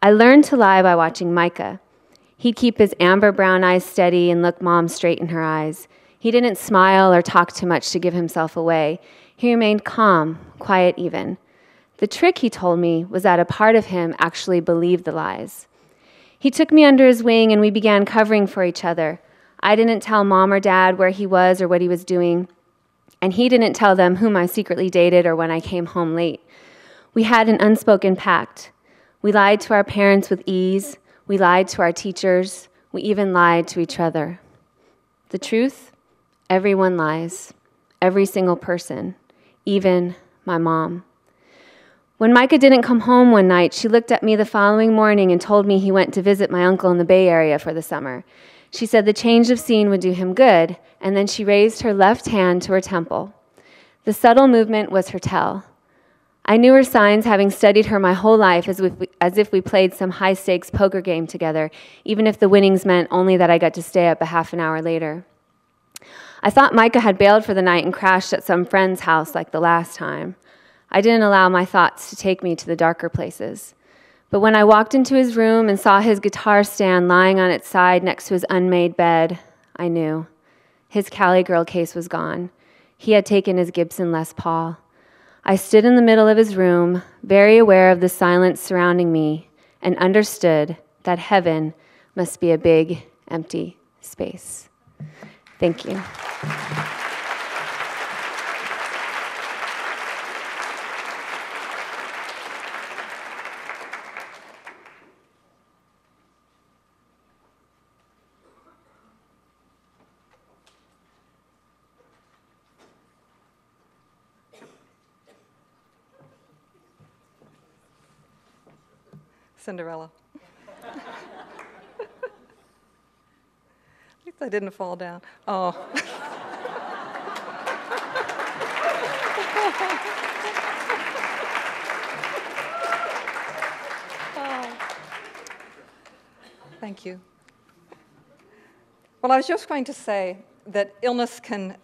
I learned to lie by watching Micah. He'd keep his amber brown eyes steady and look Mom straight in her eyes. He didn't smile or talk too much to give himself away. He remained calm, quiet even. The trick, he told me, was that a part of him actually believed the lies. He took me under his wing and we began covering for each other. I didn't tell Mom or Dad where he was or what he was doing, and he didn't tell them whom I secretly dated or when I came home late. We had an unspoken pact. We lied to our parents with ease. We lied to our teachers. We even lied to each other. The truth? Everyone lies. Every single person. Even my mom. When Micah didn't come home one night, she looked at me the following morning and told me he went to visit my uncle in the Bay Area for the summer. She said the change of scene would do him good, and then she raised her left hand to her temple. The subtle movement was her tell. I knew her signs, having studied her my whole life as if we played some high-stakes poker game together, even if the winnings meant only that I got to stay up a half an hour later. I thought Micah had bailed for the night and crashed at some friend's house like the last time. I didn't allow my thoughts to take me to the darker places. But when I walked into his room and saw his guitar stand lying on its side next to his unmade bed, I knew. His Cali Girl case was gone. He had taken his Gibson Les Paul. I stood in the middle of his room, very aware of the silence surrounding me, and understood that heaven must be a big, empty space. Thank you. Cinderella. At least I didn't fall down. Oh. Oh. Thank you. Well, I was just going to say that illness can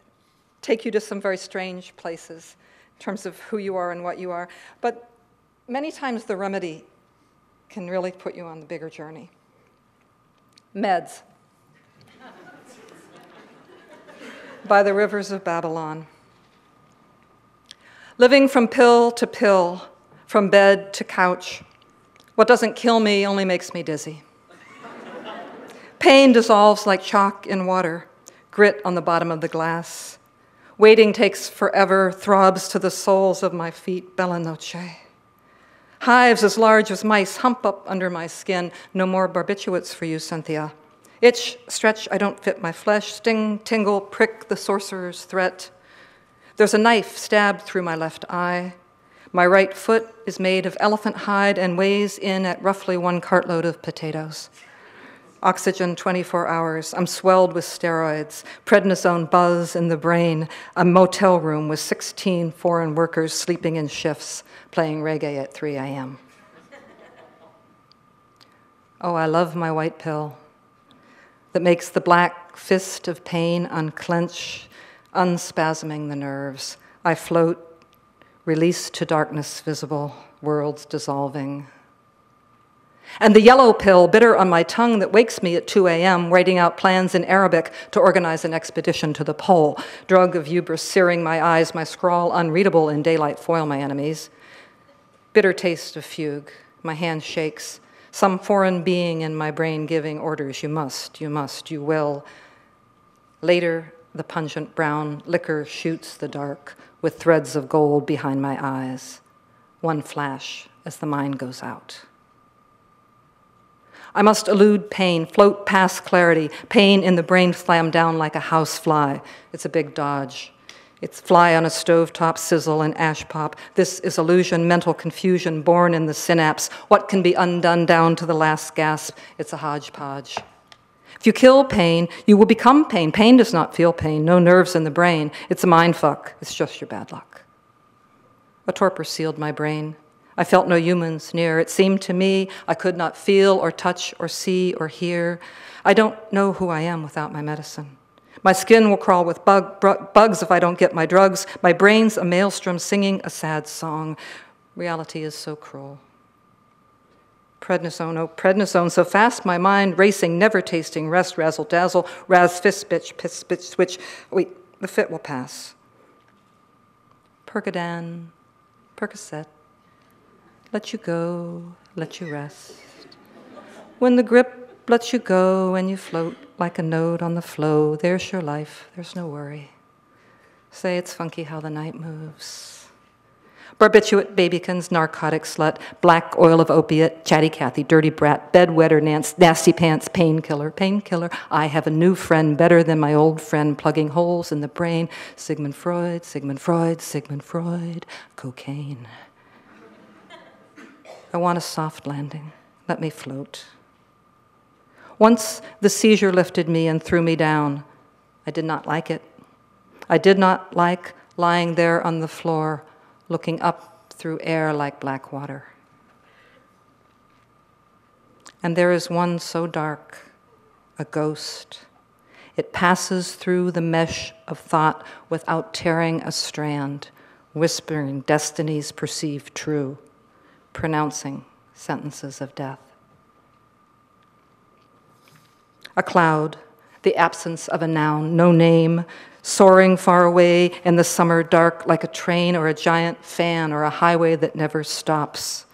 take you to some very strange places in terms of who you are and what you are, but many times the remedy can really put you on the bigger journey. Meds. By the rivers of Babylon. Living from pill to pill, from bed to couch. What doesn't kill me only makes me dizzy. Pain dissolves like chalk in water, grit on the bottom of the glass. Waiting takes forever, throbs to the soles of my feet, bella noche. Hives as large as mice hump up under my skin. No more barbiturates for you, Cynthia. Itch, stretch, I don't fit my flesh. Sting, tingle, prick, the sorcerer's threat. There's a knife stabbed through my left eye. My right foot is made of elephant hide and weighs in at roughly 1 cartload of potatoes. Oxygen 24 hours. I'm swelled with steroids. Prednisone buzz in the brain. A motel room with 16 foreign workers sleeping in shifts, playing reggae at 3 a.m. Oh, I love my white pill that makes the black fist of pain unclench, unspasming the nerves. I float, released to darkness visible, worlds dissolving. And the yellow pill, bitter on my tongue, that wakes me at 2 a.m., writing out plans in Arabic to organize an expedition to the pole. Drug of hubris searing my eyes, my scrawl unreadable in daylight foil my enemies. Bitter taste of fugue, my hand shakes. Some foreign being in my brain giving orders, you must, you will. Later, the pungent brown liquor shoots the dark with threads of gold behind my eyes. One flash as the mind goes out. I must elude pain, float past clarity. Pain in the brain slam down like a house fly. It's a big dodge. It's fly on a stovetop sizzle and ash pop. This is illusion, mental confusion, born in the synapse. What can be undone down to the last gasp? It's a hodgepodge. If you kill pain, you will become pain. Pain does not feel pain, no nerves in the brain. It's a mind fuck. It's just your bad luck. A torpor sealed my brain. I felt no humans near. It seemed to me I could not feel or touch or see or hear. I don't know who I am without my medicine. My skin will crawl with bugs if I don't get my drugs. My brain's a maelstrom singing a sad song. Reality is so cruel. Prednisone, oh prednisone, so fast my mind racing, never tasting rest, razzle dazzle, raz fist bitch, piss bitch switch. Wait, the fit will pass. Percodan, Percocet. Let you go, let you rest. When the grip lets you go and you float like a node on the flow, there's your life, there's no worry. Say it's funky how the night moves. Barbiturate babykins, narcotic slut, black oil of opiate, chatty Cathy, dirty brat, bedwetter, nasty pants, painkiller, painkiller. I have a new friend better than my old friend, plugging holes in the brain. Sigmund Freud, Sigmund Freud, Sigmund Freud, cocaine. I want a soft landing. Let me float. Once the seizure lifted me and threw me down. I did not like it. I did not like lying there on the floor, looking up through air like black water. And there is one so dark, a ghost. It passes through the mesh of thought without tearing a strand, whispering destinies perceived true, pronouncing sentences of death. A cloud, the absence of a noun, no name, soaring far away in the summer dark like a train or a giant fan or a highway that never stops.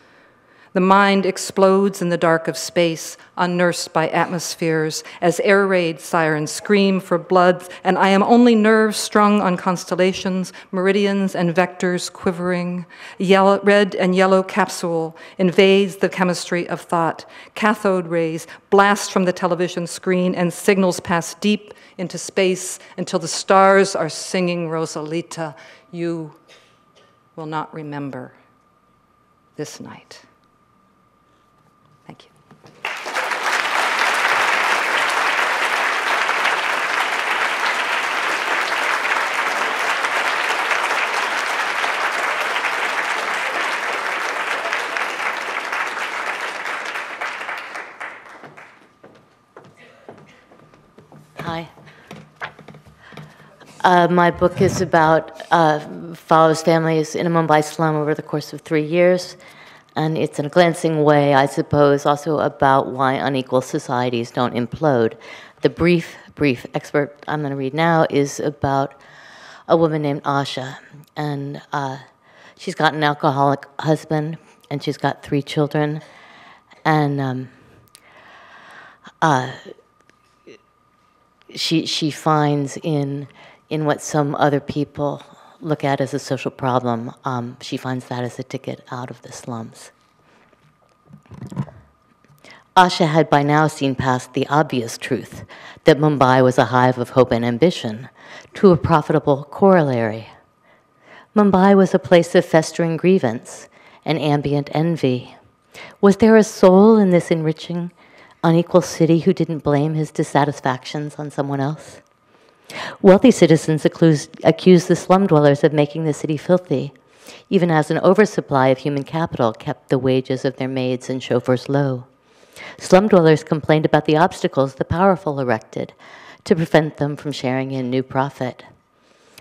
The mind explodes in the dark of space, unnursed by atmospheres, as air raid sirens scream for blood, and I am only nerves strung on constellations, meridians and vectors quivering. Red and yellow capsule invades the chemistry of thought. Cathode rays blast from the television screen and signals pass deep into space until the stars are singing Rosalita. You will not remember this night. Thank you. Hi. My book is about follows families in a Mumbai slum over the course of 3 years. And it's in a glancing way, I suppose, also about why unequal societies don't implode. The brief expert I'm going to read now is about a woman named Asha. And she's got an alcoholic husband, and she's got 3 children. And she finds in what some other people look at as a social problem, she finds that as a ticket out of the slums. Asha had by now seen past the obvious truth that Mumbai was a hive of hope and ambition to a profitable corollary. Mumbai was a place of festering grievance and ambient envy. Was there a soul in this enriching, unequal city who didn't blame his dissatisfactions on someone else? Wealthy citizens accused the slum dwellers of making the city filthy, even as an oversupply of human capital kept the wages of their maids and chauffeurs low. Slum dwellers complained about the obstacles the powerful erected to prevent them from sharing in new profit.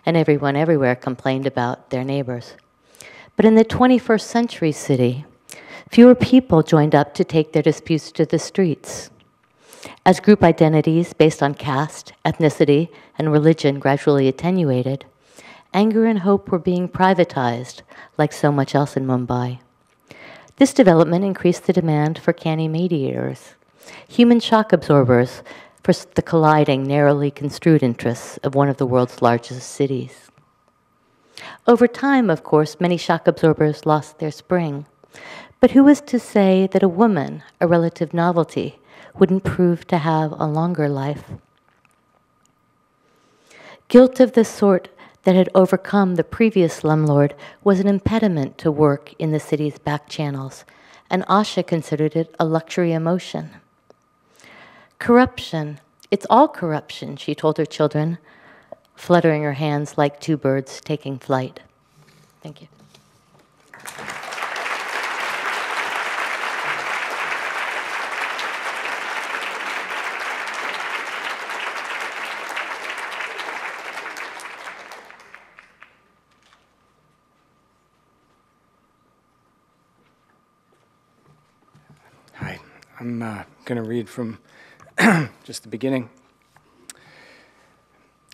And everyone everywhere complained about their neighbors. But in the 21st century city, fewer people joined up to take their disputes to the streets. As group identities based on caste, ethnicity, and religion gradually attenuated, anger and hope were being privatized, like so much else in Mumbai. This development increased the demand for canny mediators, human shock absorbers for the colliding, narrowly construed interests of one of the world's largest cities. Over time, of course, many shock absorbers lost their spring. But who was to say that a woman, a relative novelty, wouldn't prove to have a longer life? Guilt of the sort that had overcome the previous slumlord was an impediment to work in the city's back channels, and Asha considered it a luxury emotion. Corruption, it's all corruption, she told her children, fluttering her hands like two birds taking flight. Thank you. Hi, I'm going to read from just the beginning.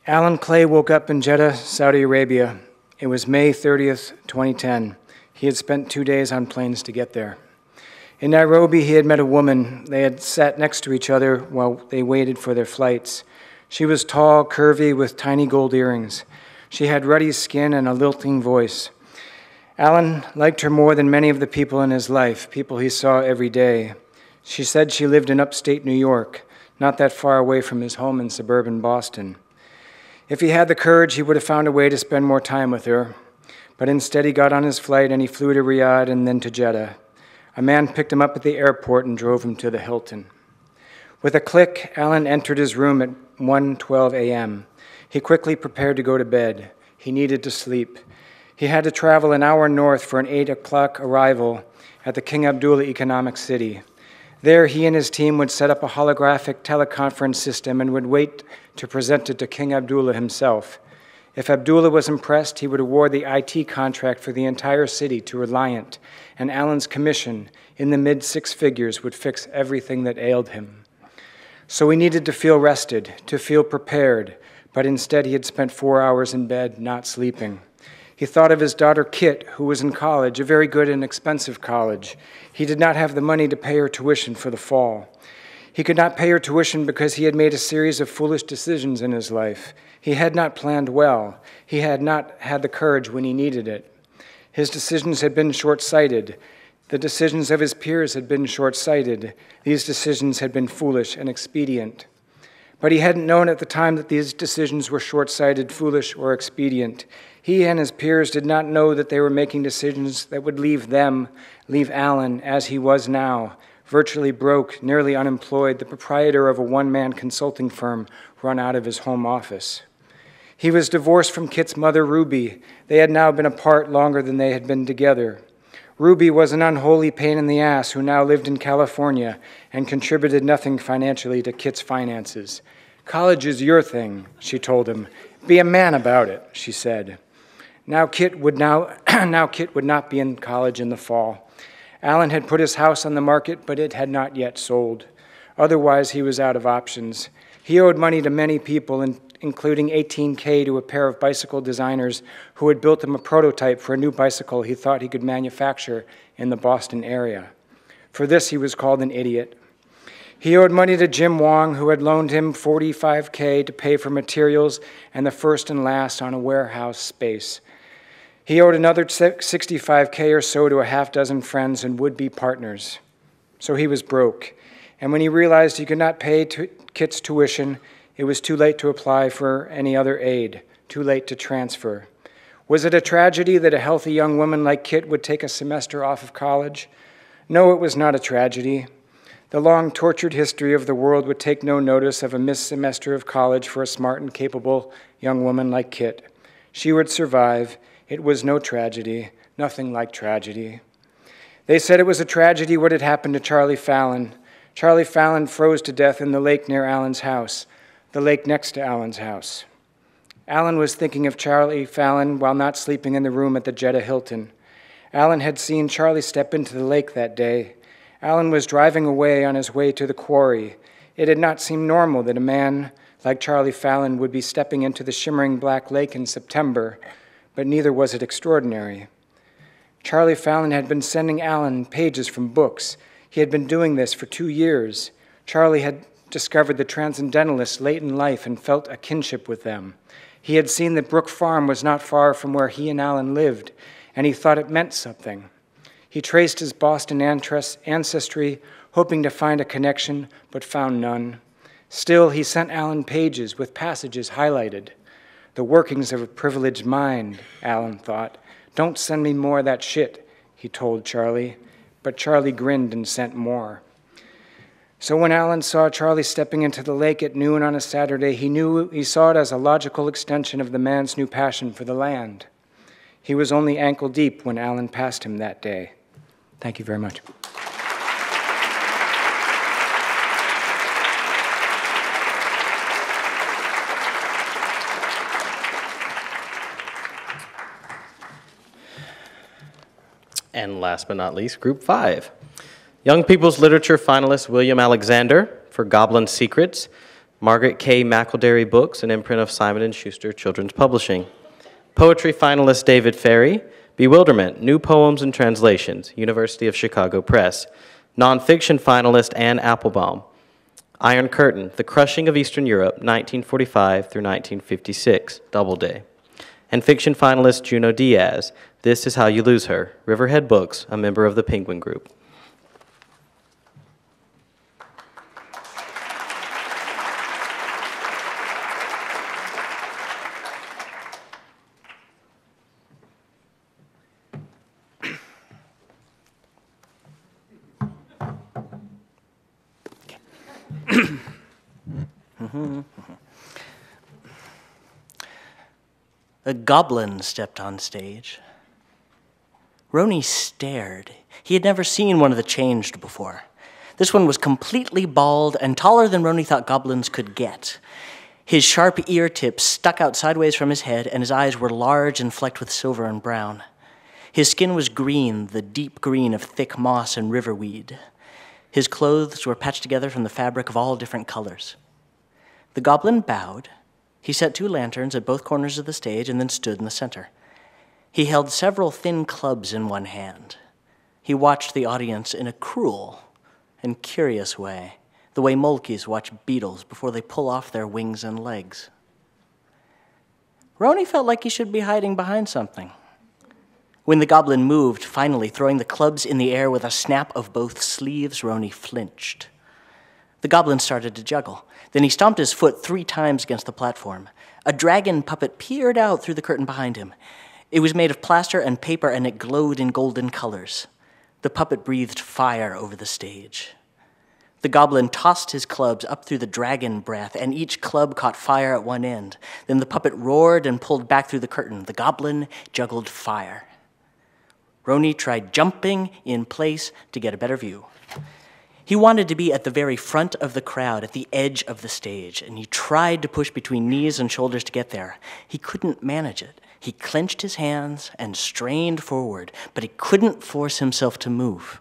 Alan Clay woke up in Jeddah, Saudi Arabia. It was May 30th, 2010. He had spent 2 days on planes to get there. In Nairobi, he had met a woman. They had sat next to each other while they waited for their flights. She was tall, curvy, with tiny gold earrings. She had ruddy skin and a lilting voice. Alan liked her more than many of the people in his life, people he saw every day. She said she lived in upstate New York, not that far away from his home in suburban Boston. If he had the courage, he would have found a way to spend more time with her. But instead, he got on his flight and he flew to Riyadh and then to Jeddah. A man picked him up at the airport and drove him to the Hilton. With a click, Alan entered his room at 1:12 a.m. He quickly prepared to go to bed. He needed to sleep. He had to travel an hour north for an 8 o'clock arrival at the King Abdullah Economic City. There, he and his team would set up a holographic teleconference system and would wait to present it to King Abdullah himself. If Abdullah was impressed, he would award the IT contract for the entire city to Reliant, and Alan's commission, in the mid-six figures, would fix everything that ailed him. So he needed to feel rested, to feel prepared, but instead he had spent 4 hours in bed, not sleeping. He thought of his daughter Kit, who was in college, a very good and expensive college. He did not have the money to pay her tuition for the fall. He could not pay her tuition because he had made a series of foolish decisions in his life. He had not planned well. He had not had the courage when he needed it. His decisions had been short-sighted. The decisions of his peers had been short-sighted. These decisions had been foolish and expedient. But he hadn't known at the time that these decisions were short-sighted, foolish, or expedient. He and his peers did not know that they were making decisions that would leave Alan, as he was now, virtually broke, nearly unemployed, the proprietor of a one-man consulting firm run out of his home office. He was divorced from Kit's mother, Ruby. They had now been apart longer than they had been together. Ruby was an unholy pain in the ass who now lived in California and contributed nothing financially to Kit's finances. College is your thing, she told him. Be a man about it, she said. Now Kit would not be in college in the fall. Alan had put his house on the market, but it had not yet sold. Otherwise, he was out of options. He owed money to many people, including $18K to a pair of bicycle designers who had built him a prototype for a new bicycle he thought he could manufacture in the Boston area. For this, he was called an idiot. He owed money to Jim Wong, who had loaned him $45K to pay for materials and the first and last on a warehouse space. He owed another $65K or so to a half-dozen friends and would-be partners. So he was broke. And when he realized he could not pay Kit's tuition, it was too late to apply for any other aid, too late to transfer. Was it a tragedy that a healthy young woman like Kit would take a semester off of college? No, it was not a tragedy. The long, tortured history of the world would take no notice of a missed semester of college for a smart and capable young woman like Kit. She would survive. It was no tragedy, nothing like tragedy. They said it was a tragedy what had happened to Charlie Fallon. Charlie Fallon froze to death in the lake near Alan's house, the lake next to Alan's house. Alan was thinking of Charlie Fallon while not sleeping in the room at the Jeddah Hilton. Alan had seen Charlie step into the lake that day. Alan was driving away on his way to the quarry. It had not seemed normal that a man like Charlie Fallon would be stepping into the shimmering black lake in September, but neither was it extraordinary. Charlie Fallon had been sending Alan pages from books. He had been doing this for 2 years. Charlie had discovered the Transcendentalists late in life and felt a kinship with them. He had seen that Brook Farm was not far from where he and Alan lived, and he thought it meant something. He traced his Boston ancestry, hoping to find a connection, but found none. Still, he sent Alan pages with passages highlighted. The workings of a privileged mind, Alan thought. Don't send me more of that shit, he told Charlie. But Charlie grinned and sent more. So when Alan saw Charlie stepping into the lake at noon on a Saturday, he saw it as a logical extension of the man's new passion for the land. He was only ankle deep when Alan passed him that day. Thank you very much. And last but not least, Group 5. Young People's Literature finalist William Alexander for Goblin Secrets, Margaret K. McElderry Books, an imprint of Simon & Schuster Children's Publishing. Poetry finalist David Ferry, Bewilderment, New Poems and Translations, University of Chicago Press. Nonfiction finalist Anne Applebaum, Iron Curtain, The Crushing of Eastern Europe, 1945 through 1956, Doubleday. And fiction finalist Juno Diaz, This Is How You Lose Her, Riverhead Books, a member of the Penguin Group. A goblin stepped on stage. Roni stared. He had never seen one of the changed before. This one was completely bald and taller than Roni thought goblins could get. His sharp ear tips stuck out sideways from his head, and his eyes were large and flecked with silver and brown. His skin was green, the deep green of thick moss and riverweed. His clothes were patched together from the fabric of all different colors. The goblin bowed. He set 2 lanterns at both corners of the stage and then stood in the center. He held several thin clubs in one hand. He watched the audience in a cruel and curious way, the way monkeys watch beetles before they pull off their wings and legs. Roni felt like he should be hiding behind something. When the goblin moved, finally throwing the clubs in the air with a snap of both sleeves, Roni flinched. The goblin started to juggle. Then he stomped his foot 3 times against the platform. A dragon puppet peered out through the curtain behind him. It was made of plaster and paper, and it glowed in golden colors. The puppet breathed fire over the stage. The goblin tossed his clubs up through the dragon breath, and each club caught fire at one end. Then the puppet roared and pulled back through the curtain. The goblin juggled fire. Roni tried jumping in place to get a better view. He wanted to be at the very front of the crowd, at the edge of the stage, and he tried to push between knees and shoulders to get there. He couldn't manage it. He clenched his hands and strained forward, but he couldn't force himself to move.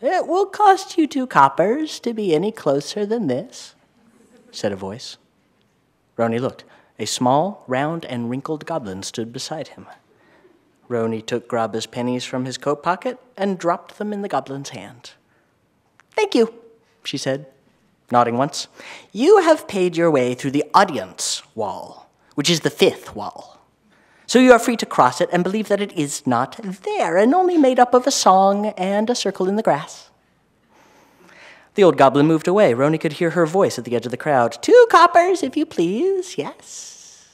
"It will cost you 2 coppers to be any closer than this," said a voice. Roni looked. A small, round, and wrinkled goblin stood beside him. Roni took Graba's pennies from his coat pocket and dropped them in the goblin's hand. "Thank you," she said, nodding once. "You have paid your way through the audience wall, which is the 5th wall. So you are free to cross it and believe that it is not there and only made up of a song and a circle in the grass." The old goblin moved away. Roni could hear her voice at the edge of the crowd. 2 coppers, if you please, yes.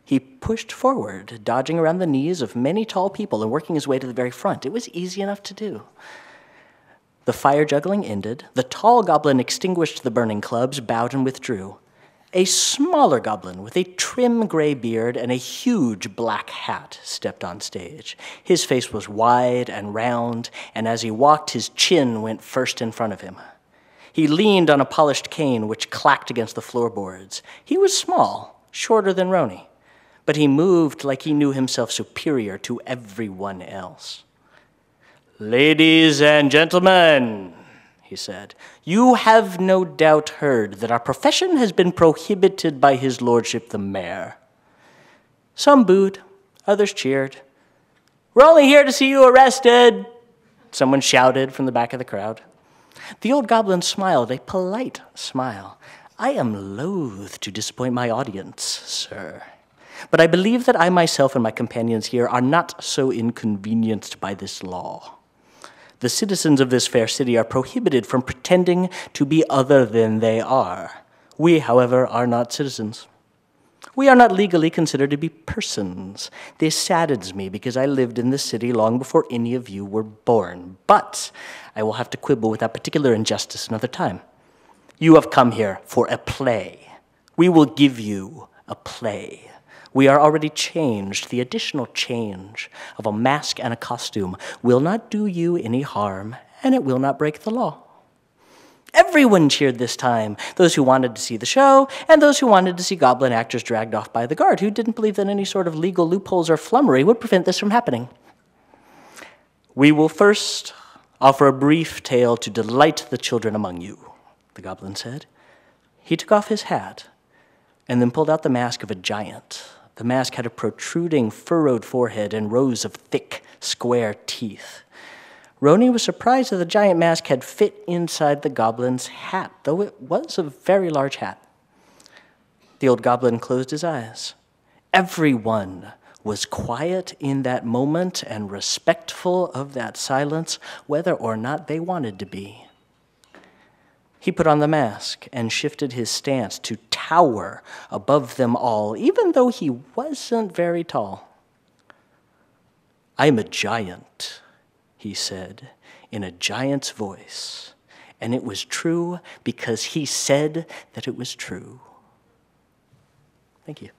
He pushed forward, dodging around the knees of many tall people and working his way to the very front. It was easy enough to do. The fire juggling ended. The tall goblin extinguished the burning clubs, bowed, and withdrew. A smaller goblin with a trim gray beard and a huge black hat stepped on stage. His face was wide and round, and as he walked, his chin went first in front of him. He leaned on a polished cane which clacked against the floorboards. He was small, shorter than Roni, but he moved like he knew himself superior to everyone else. "Ladies and gentlemen," he said, "you have no doubt heard that our profession has been prohibited by his lordship the mayor." Some booed, others cheered. "We're only here to see you arrested," someone shouted from the back of the crowd. The old goblin smiled, a polite smile. "I am loath to disappoint my audience, sir, but I believe that I myself and my companions here are not so inconvenienced by this law. The citizens of this fair city are prohibited from pretending to be other than they are. We, however, are not citizens. We are not legally considered to be persons. This saddens me because I lived in this city long before any of you were born. But I will have to quibble with that particular injustice another time. You have come here for a play. We will give you a play. We are already changed. The additional change of a mask and a costume will not do you any harm, and it will not break the law." Everyone cheered this time, those who wanted to see the show, and those who wanted to see goblin actors dragged off by the guard, who didn't believe that any sort of legal loopholes or flummery would prevent this from happening. "We will first offer a brief tale to delight the children among you," the goblin said. He took off his hat and then pulled out the mask of a giant. The mask had a protruding, furrowed forehead and rows of thick, square teeth. Roni was surprised that the giant mask had fit inside the goblin's hat, though it was a very large hat. The old goblin closed his eyes. Everyone was quiet in that moment and respectful of that silence, whether or not they wanted to be. He put on the mask and shifted his stance to tower above them all, even though he wasn't very tall. "I'm a giant," he said in a giant's voice, and it was true because he said that it was true. Thank you.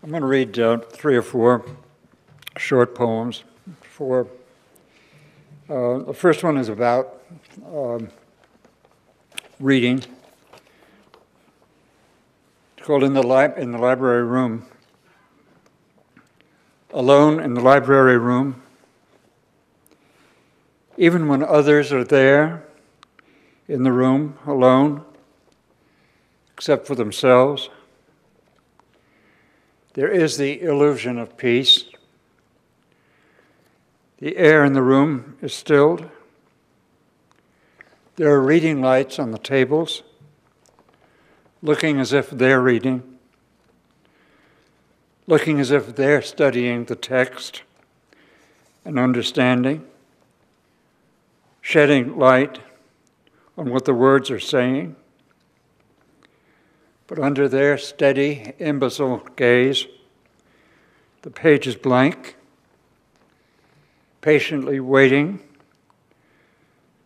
I'm going to read 3 or 4 short poems. The first one is about reading. It's called In the Library Room. Alone in the library room, even when others are there in the room, alone, except for themselves, there is the illusion of peace. The air in the room is stilled. There are reading lights on the tables, looking as if they're reading, looking as if they're studying the text and understanding, shedding light on what the words are saying. But under their steady, imbecile gaze, the page is blank, patiently waiting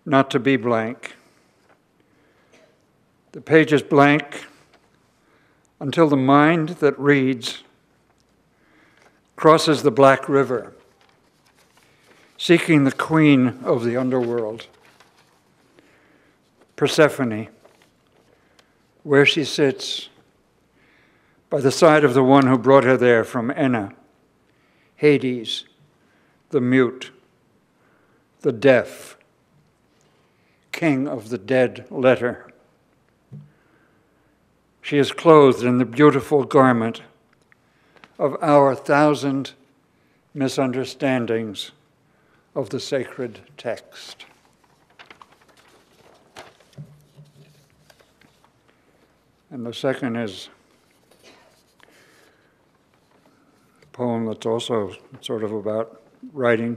not to be blank. The page is blank until the mind that reads crosses the Black River, seeking the queen of the underworld, Persephone, where she sits by the side of the one who brought her there from Enna, Hades, the mute, the deaf, king of the dead letter. She is clothed in the beautiful garment of our 1,000 misunderstandings of the sacred text. And the second is a poem that's also sort of about writing,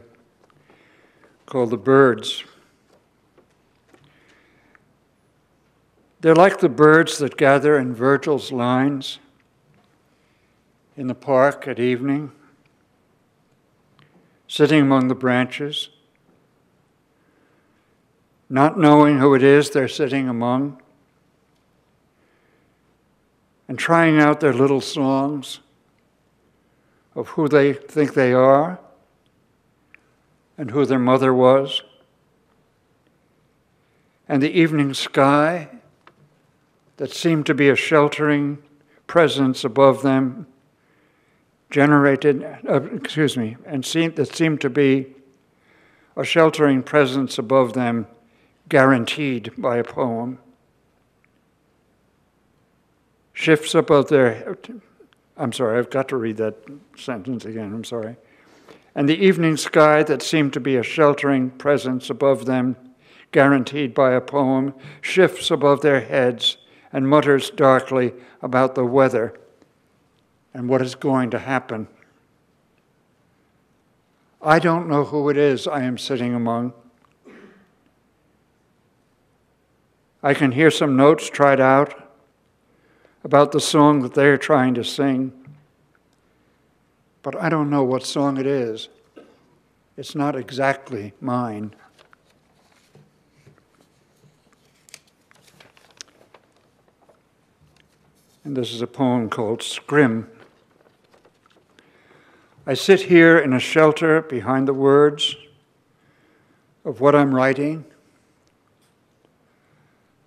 called The Birds. They're like the birds that gather in Virgil's lines, in the park at evening, sitting among the branches, not knowing who it is they're sitting among, and trying out their little songs of who they think they are and who their mother was. And the evening sky that seemed to be a sheltering presence above them that seemed to be a sheltering presence above them guaranteed by a poem. Shifts above their, I'm sorry, I've got to read that sentence again, I'm sorry. And the evening sky that seemed to be a sheltering presence above them, guaranteed by a poem, shifts above their heads and mutters darkly about the weather and what is going to happen. I don't know who it is I am sitting among. I can hear some notes tried out about the song that they're trying to sing, but I don't know what song it is. It's not exactly mine. And this is a poem called Scrim. I sit here in a shelter behind the words of what I'm writing,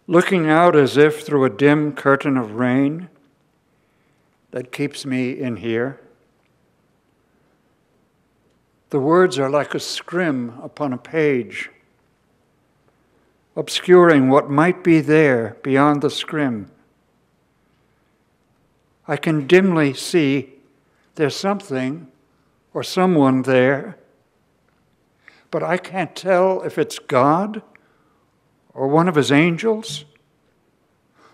looking out as if through a dim curtain of rain that keeps me in here. The words are like a scrim upon a page, obscuring what might be there beyond the scrim. I can dimly see there's something or someone there, but I can't tell if it's God or one of his angels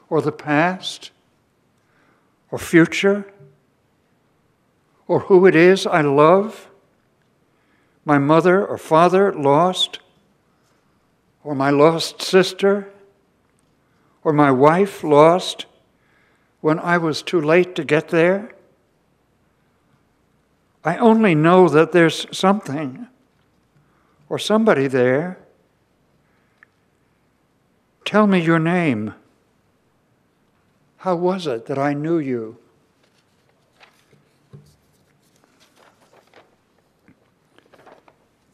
or the past or future or who it is I love, my mother or father lost, or my lost sister, or my wife lost when I was too late to get there. I only know that there's something or somebody there. Tell me your name. How was it that I knew you?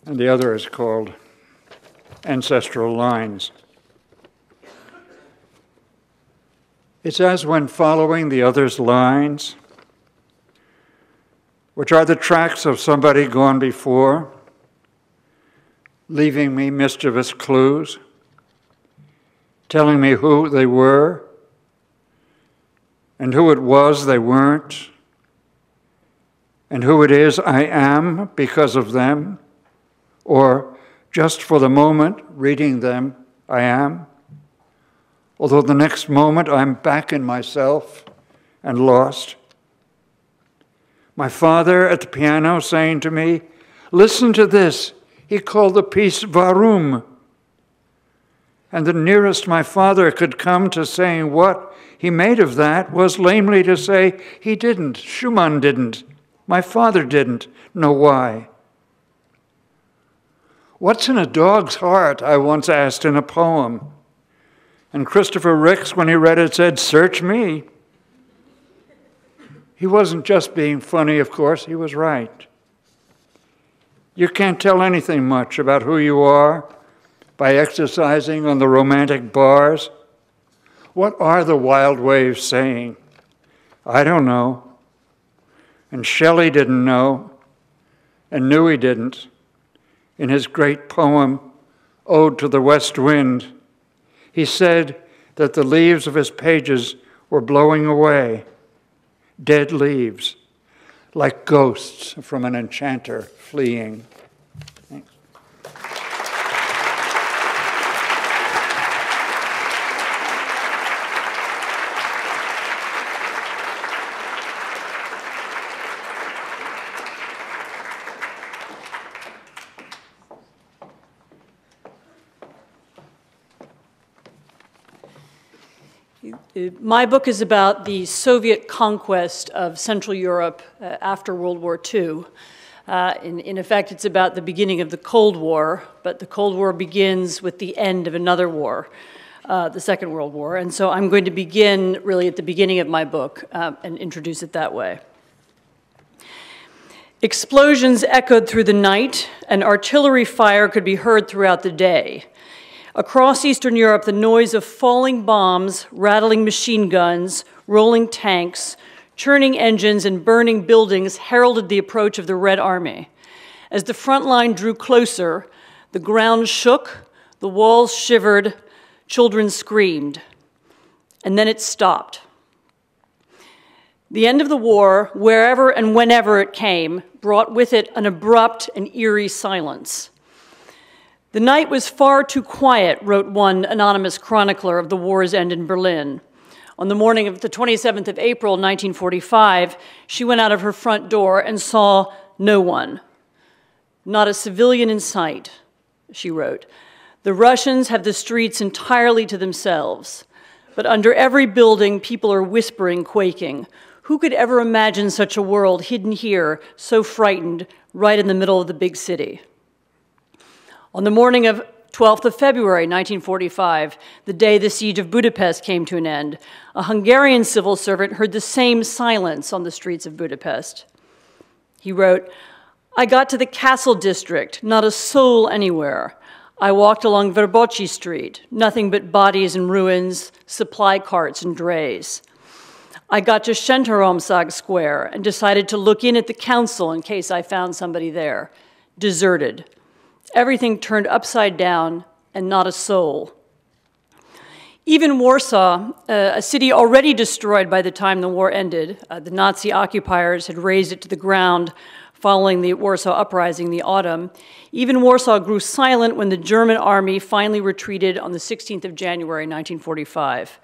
And the other is called Ancestral Lines. It's as when following the other's lines, which are the tracks of somebody gone before, leaving me mischievous clues, telling me who they were and who it was they weren't, and who it is I am because of them, or just for the moment, reading them, I am, although the next moment I'm back in myself and lost. My father at the piano saying to me, listen to this. He called the piece Warum. And the nearest my father could come to saying what he made of that was lamely to say, he didn't, Schumann didn't, my father didn't know why. What's in a dog's heart, I once asked in a poem. And Christopher Ricks, when he read it, said, search me. He wasn't just being funny, of course, he was right. You can't tell anything much about who you are by exercising on the romantic bars. What are the wild waves saying? I don't know. And Shelley didn't know, and knew he didn't. In his great poem, Ode to the West Wind, he said that the leaves of his pages were blowing away, dead leaves, like ghosts from an enchanter fleeing. Thanks. My book is about the Soviet conquest of Central Europe after World War II. In effect, it's about the beginning of the Cold War, but the Cold War begins with the end of another war, the Second World War. And so I'm going to begin really at the beginning of my book and introduce it that way. Explosions echoed through the night, and artillery fire could be heard throughout the day. Across Eastern Europe, the noise of falling bombs, rattling machine guns, rolling tanks, churning engines, and burning buildings heralded the approach of the Red Army. As the front line drew closer, the ground shook, the walls shivered, children screamed. And then it stopped. The end of the war, wherever and whenever it came, brought with it an abrupt and eerie silence. The night was far too quiet, wrote one anonymous chronicler of the war's end in Berlin. On the morning of the 27th of April, 1945, she went out of her front door and saw no one. Not a civilian in sight, she wrote. The Russians have the streets entirely to themselves, but under every building, people are whispering, quaking. Who could ever imagine such a world hidden here, so frightened, right in the middle of the big city? On the morning of 12th of February, 1945, the day the siege of Budapest came to an end, a Hungarian civil servant heard the same silence on the streets of Budapest. He wrote, I got to the castle district, not a soul anywhere. I walked along Verboci Street, nothing but bodies and ruins, supply carts and drays. I got to Shentaromsag Square and decided to look in at the council in case I found somebody there. Deserted. Everything turned upside down and not a soul. Even Warsaw, a city already destroyed by the time the war ended, the Nazi occupiers had razed it to the ground following the Warsaw Uprising in the autumn. Even Warsaw grew silent when the German army finally retreated on the 16th of January, 1945.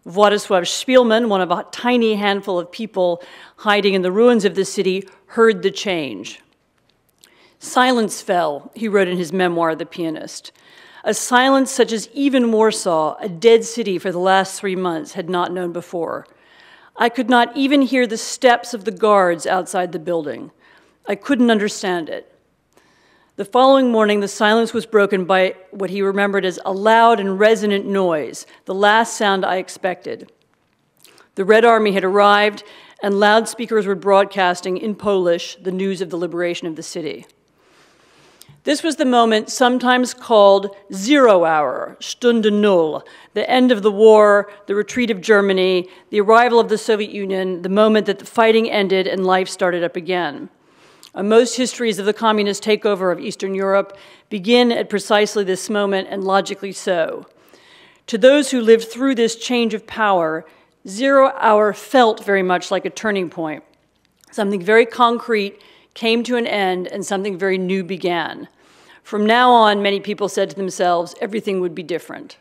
Władysław Spielmann, one of a tiny handful of people hiding in the ruins of the city, heard the change. Silence fell, he wrote in his memoir, The Pianist. A silence such as even Warsaw, a dead city for the last 3 months, had not known before. I could not even hear the steps of the guards outside the building. I couldn't understand it. The following morning, the silence was broken by what he remembered as a loud and resonant noise, the last sound I expected. The Red Army had arrived, and loudspeakers were broadcasting in Polish the news of the liberation of the city. This was the moment sometimes called 0 hour, Stunde Null, the end of the war, the retreat of Germany, the arrival of the Soviet Union, the moment that the fighting ended and life started up again. Most histories of the communist takeover of Eastern Europe begin at precisely this moment, and logically so. To those who lived through this change of power, 0 hour felt very much like a turning point. Something very concrete came to an end, and something very new began. From now on, many people said to themselves, everything would be different.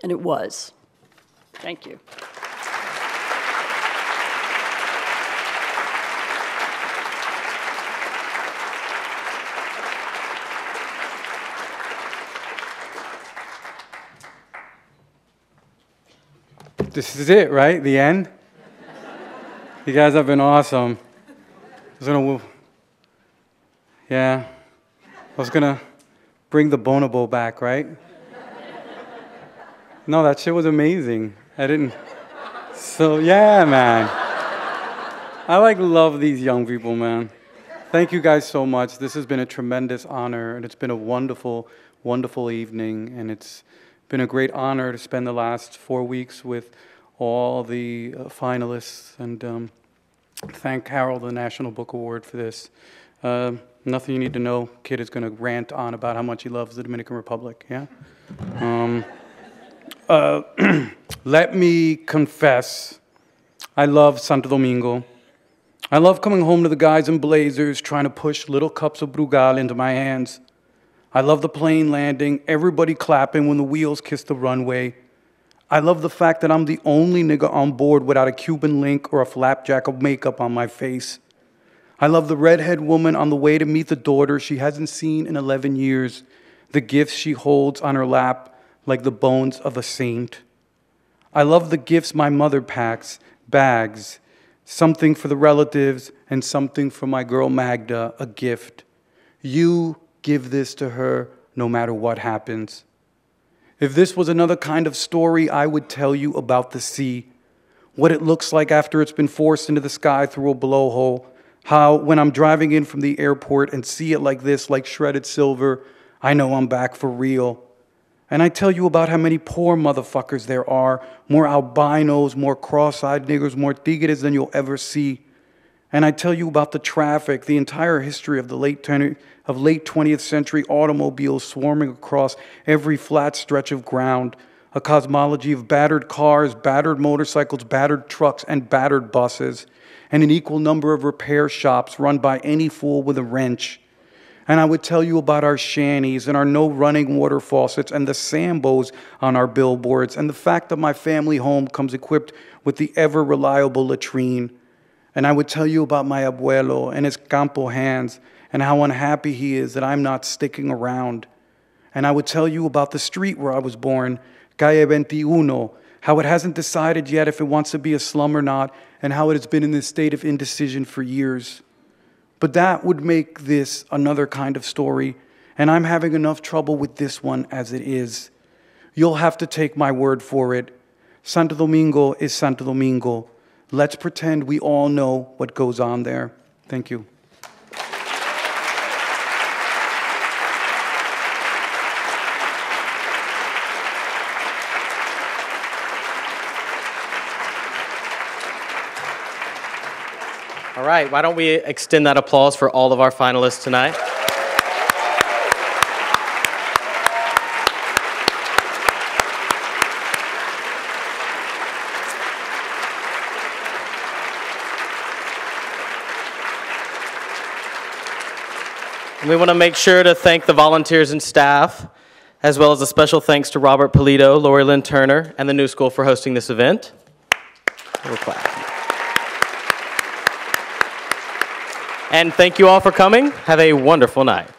And it was. Thank you. This is it, right? The end? You guys have been awesome. I was gonna bring the bonobo back, right? No, that shit was amazing. So yeah, man. I love these young people, man. Thank you guys so much. This has been a tremendous honor, and it's been a wonderful, wonderful evening, and it's been a great honor to spend the last 4 weeks with all the finalists, and thank Harold, the National Book Award, for this. Nothing you need to know. Kid is going to rant on about how much he loves the Dominican Republic, yeah? Let me confess, I love Santo Domingo. I love coming home to the guys in blazers trying to push little cups of Brugal into my hands. I love the plane landing, everybody clapping when the wheels kiss the runway. I love the fact that I'm the only nigga on board without a Cuban link or a flapjack of makeup on my face. I love the redhead woman on the way to meet the daughter she hasn't seen in 11 years, the gifts she holds on her lap like the bones of a saint. I love the gifts my mother packs, bags, something for the relatives and something for my girl Magda, a gift. You give this to her no matter what happens. If this was another kind of story, I would tell you about the sea, what it looks like after it's been forced into the sky through a blowhole, how when I'm driving in from the airport and see it like this, like shredded silver, I know I'm back for real. And I tell you about how many poor motherfuckers there are, more albinos, more cross-eyed niggers, more tigres than you'll ever see. And I tell you about the traffic, the entire history of the late 20th century automobiles swarming across every flat stretch of ground, a cosmology of battered cars, battered motorcycles, battered trucks, and battered buses, and an equal number of repair shops run by any fool with a wrench. And I would tell you about our shanties and our no running water faucets and the Sambos on our billboards and the fact that my family home comes equipped with the ever-reliable latrine. And I would tell you about my abuelo and his campo hands and how unhappy he is that I'm not sticking around. And I would tell you about the street where I was born, Calle 21, how it hasn't decided yet if it wants to be a slum or not, and how it has been in this state of indecision for years. But that would make this another kind of story, and I'm having enough trouble with this one as it is. You'll have to take my word for it. Santo Domingo is Santo Domingo. Let's pretend we all know what goes on there. Thank you. All right, why don't we extend that applause for all of our finalists tonight? And we want to make sure to thank the volunteers and staff, as well as a special thanks to Robert Polito, Lori Lynn Turner, and the New School for hosting this event. A little clap. And thank you all for coming. Have a wonderful night.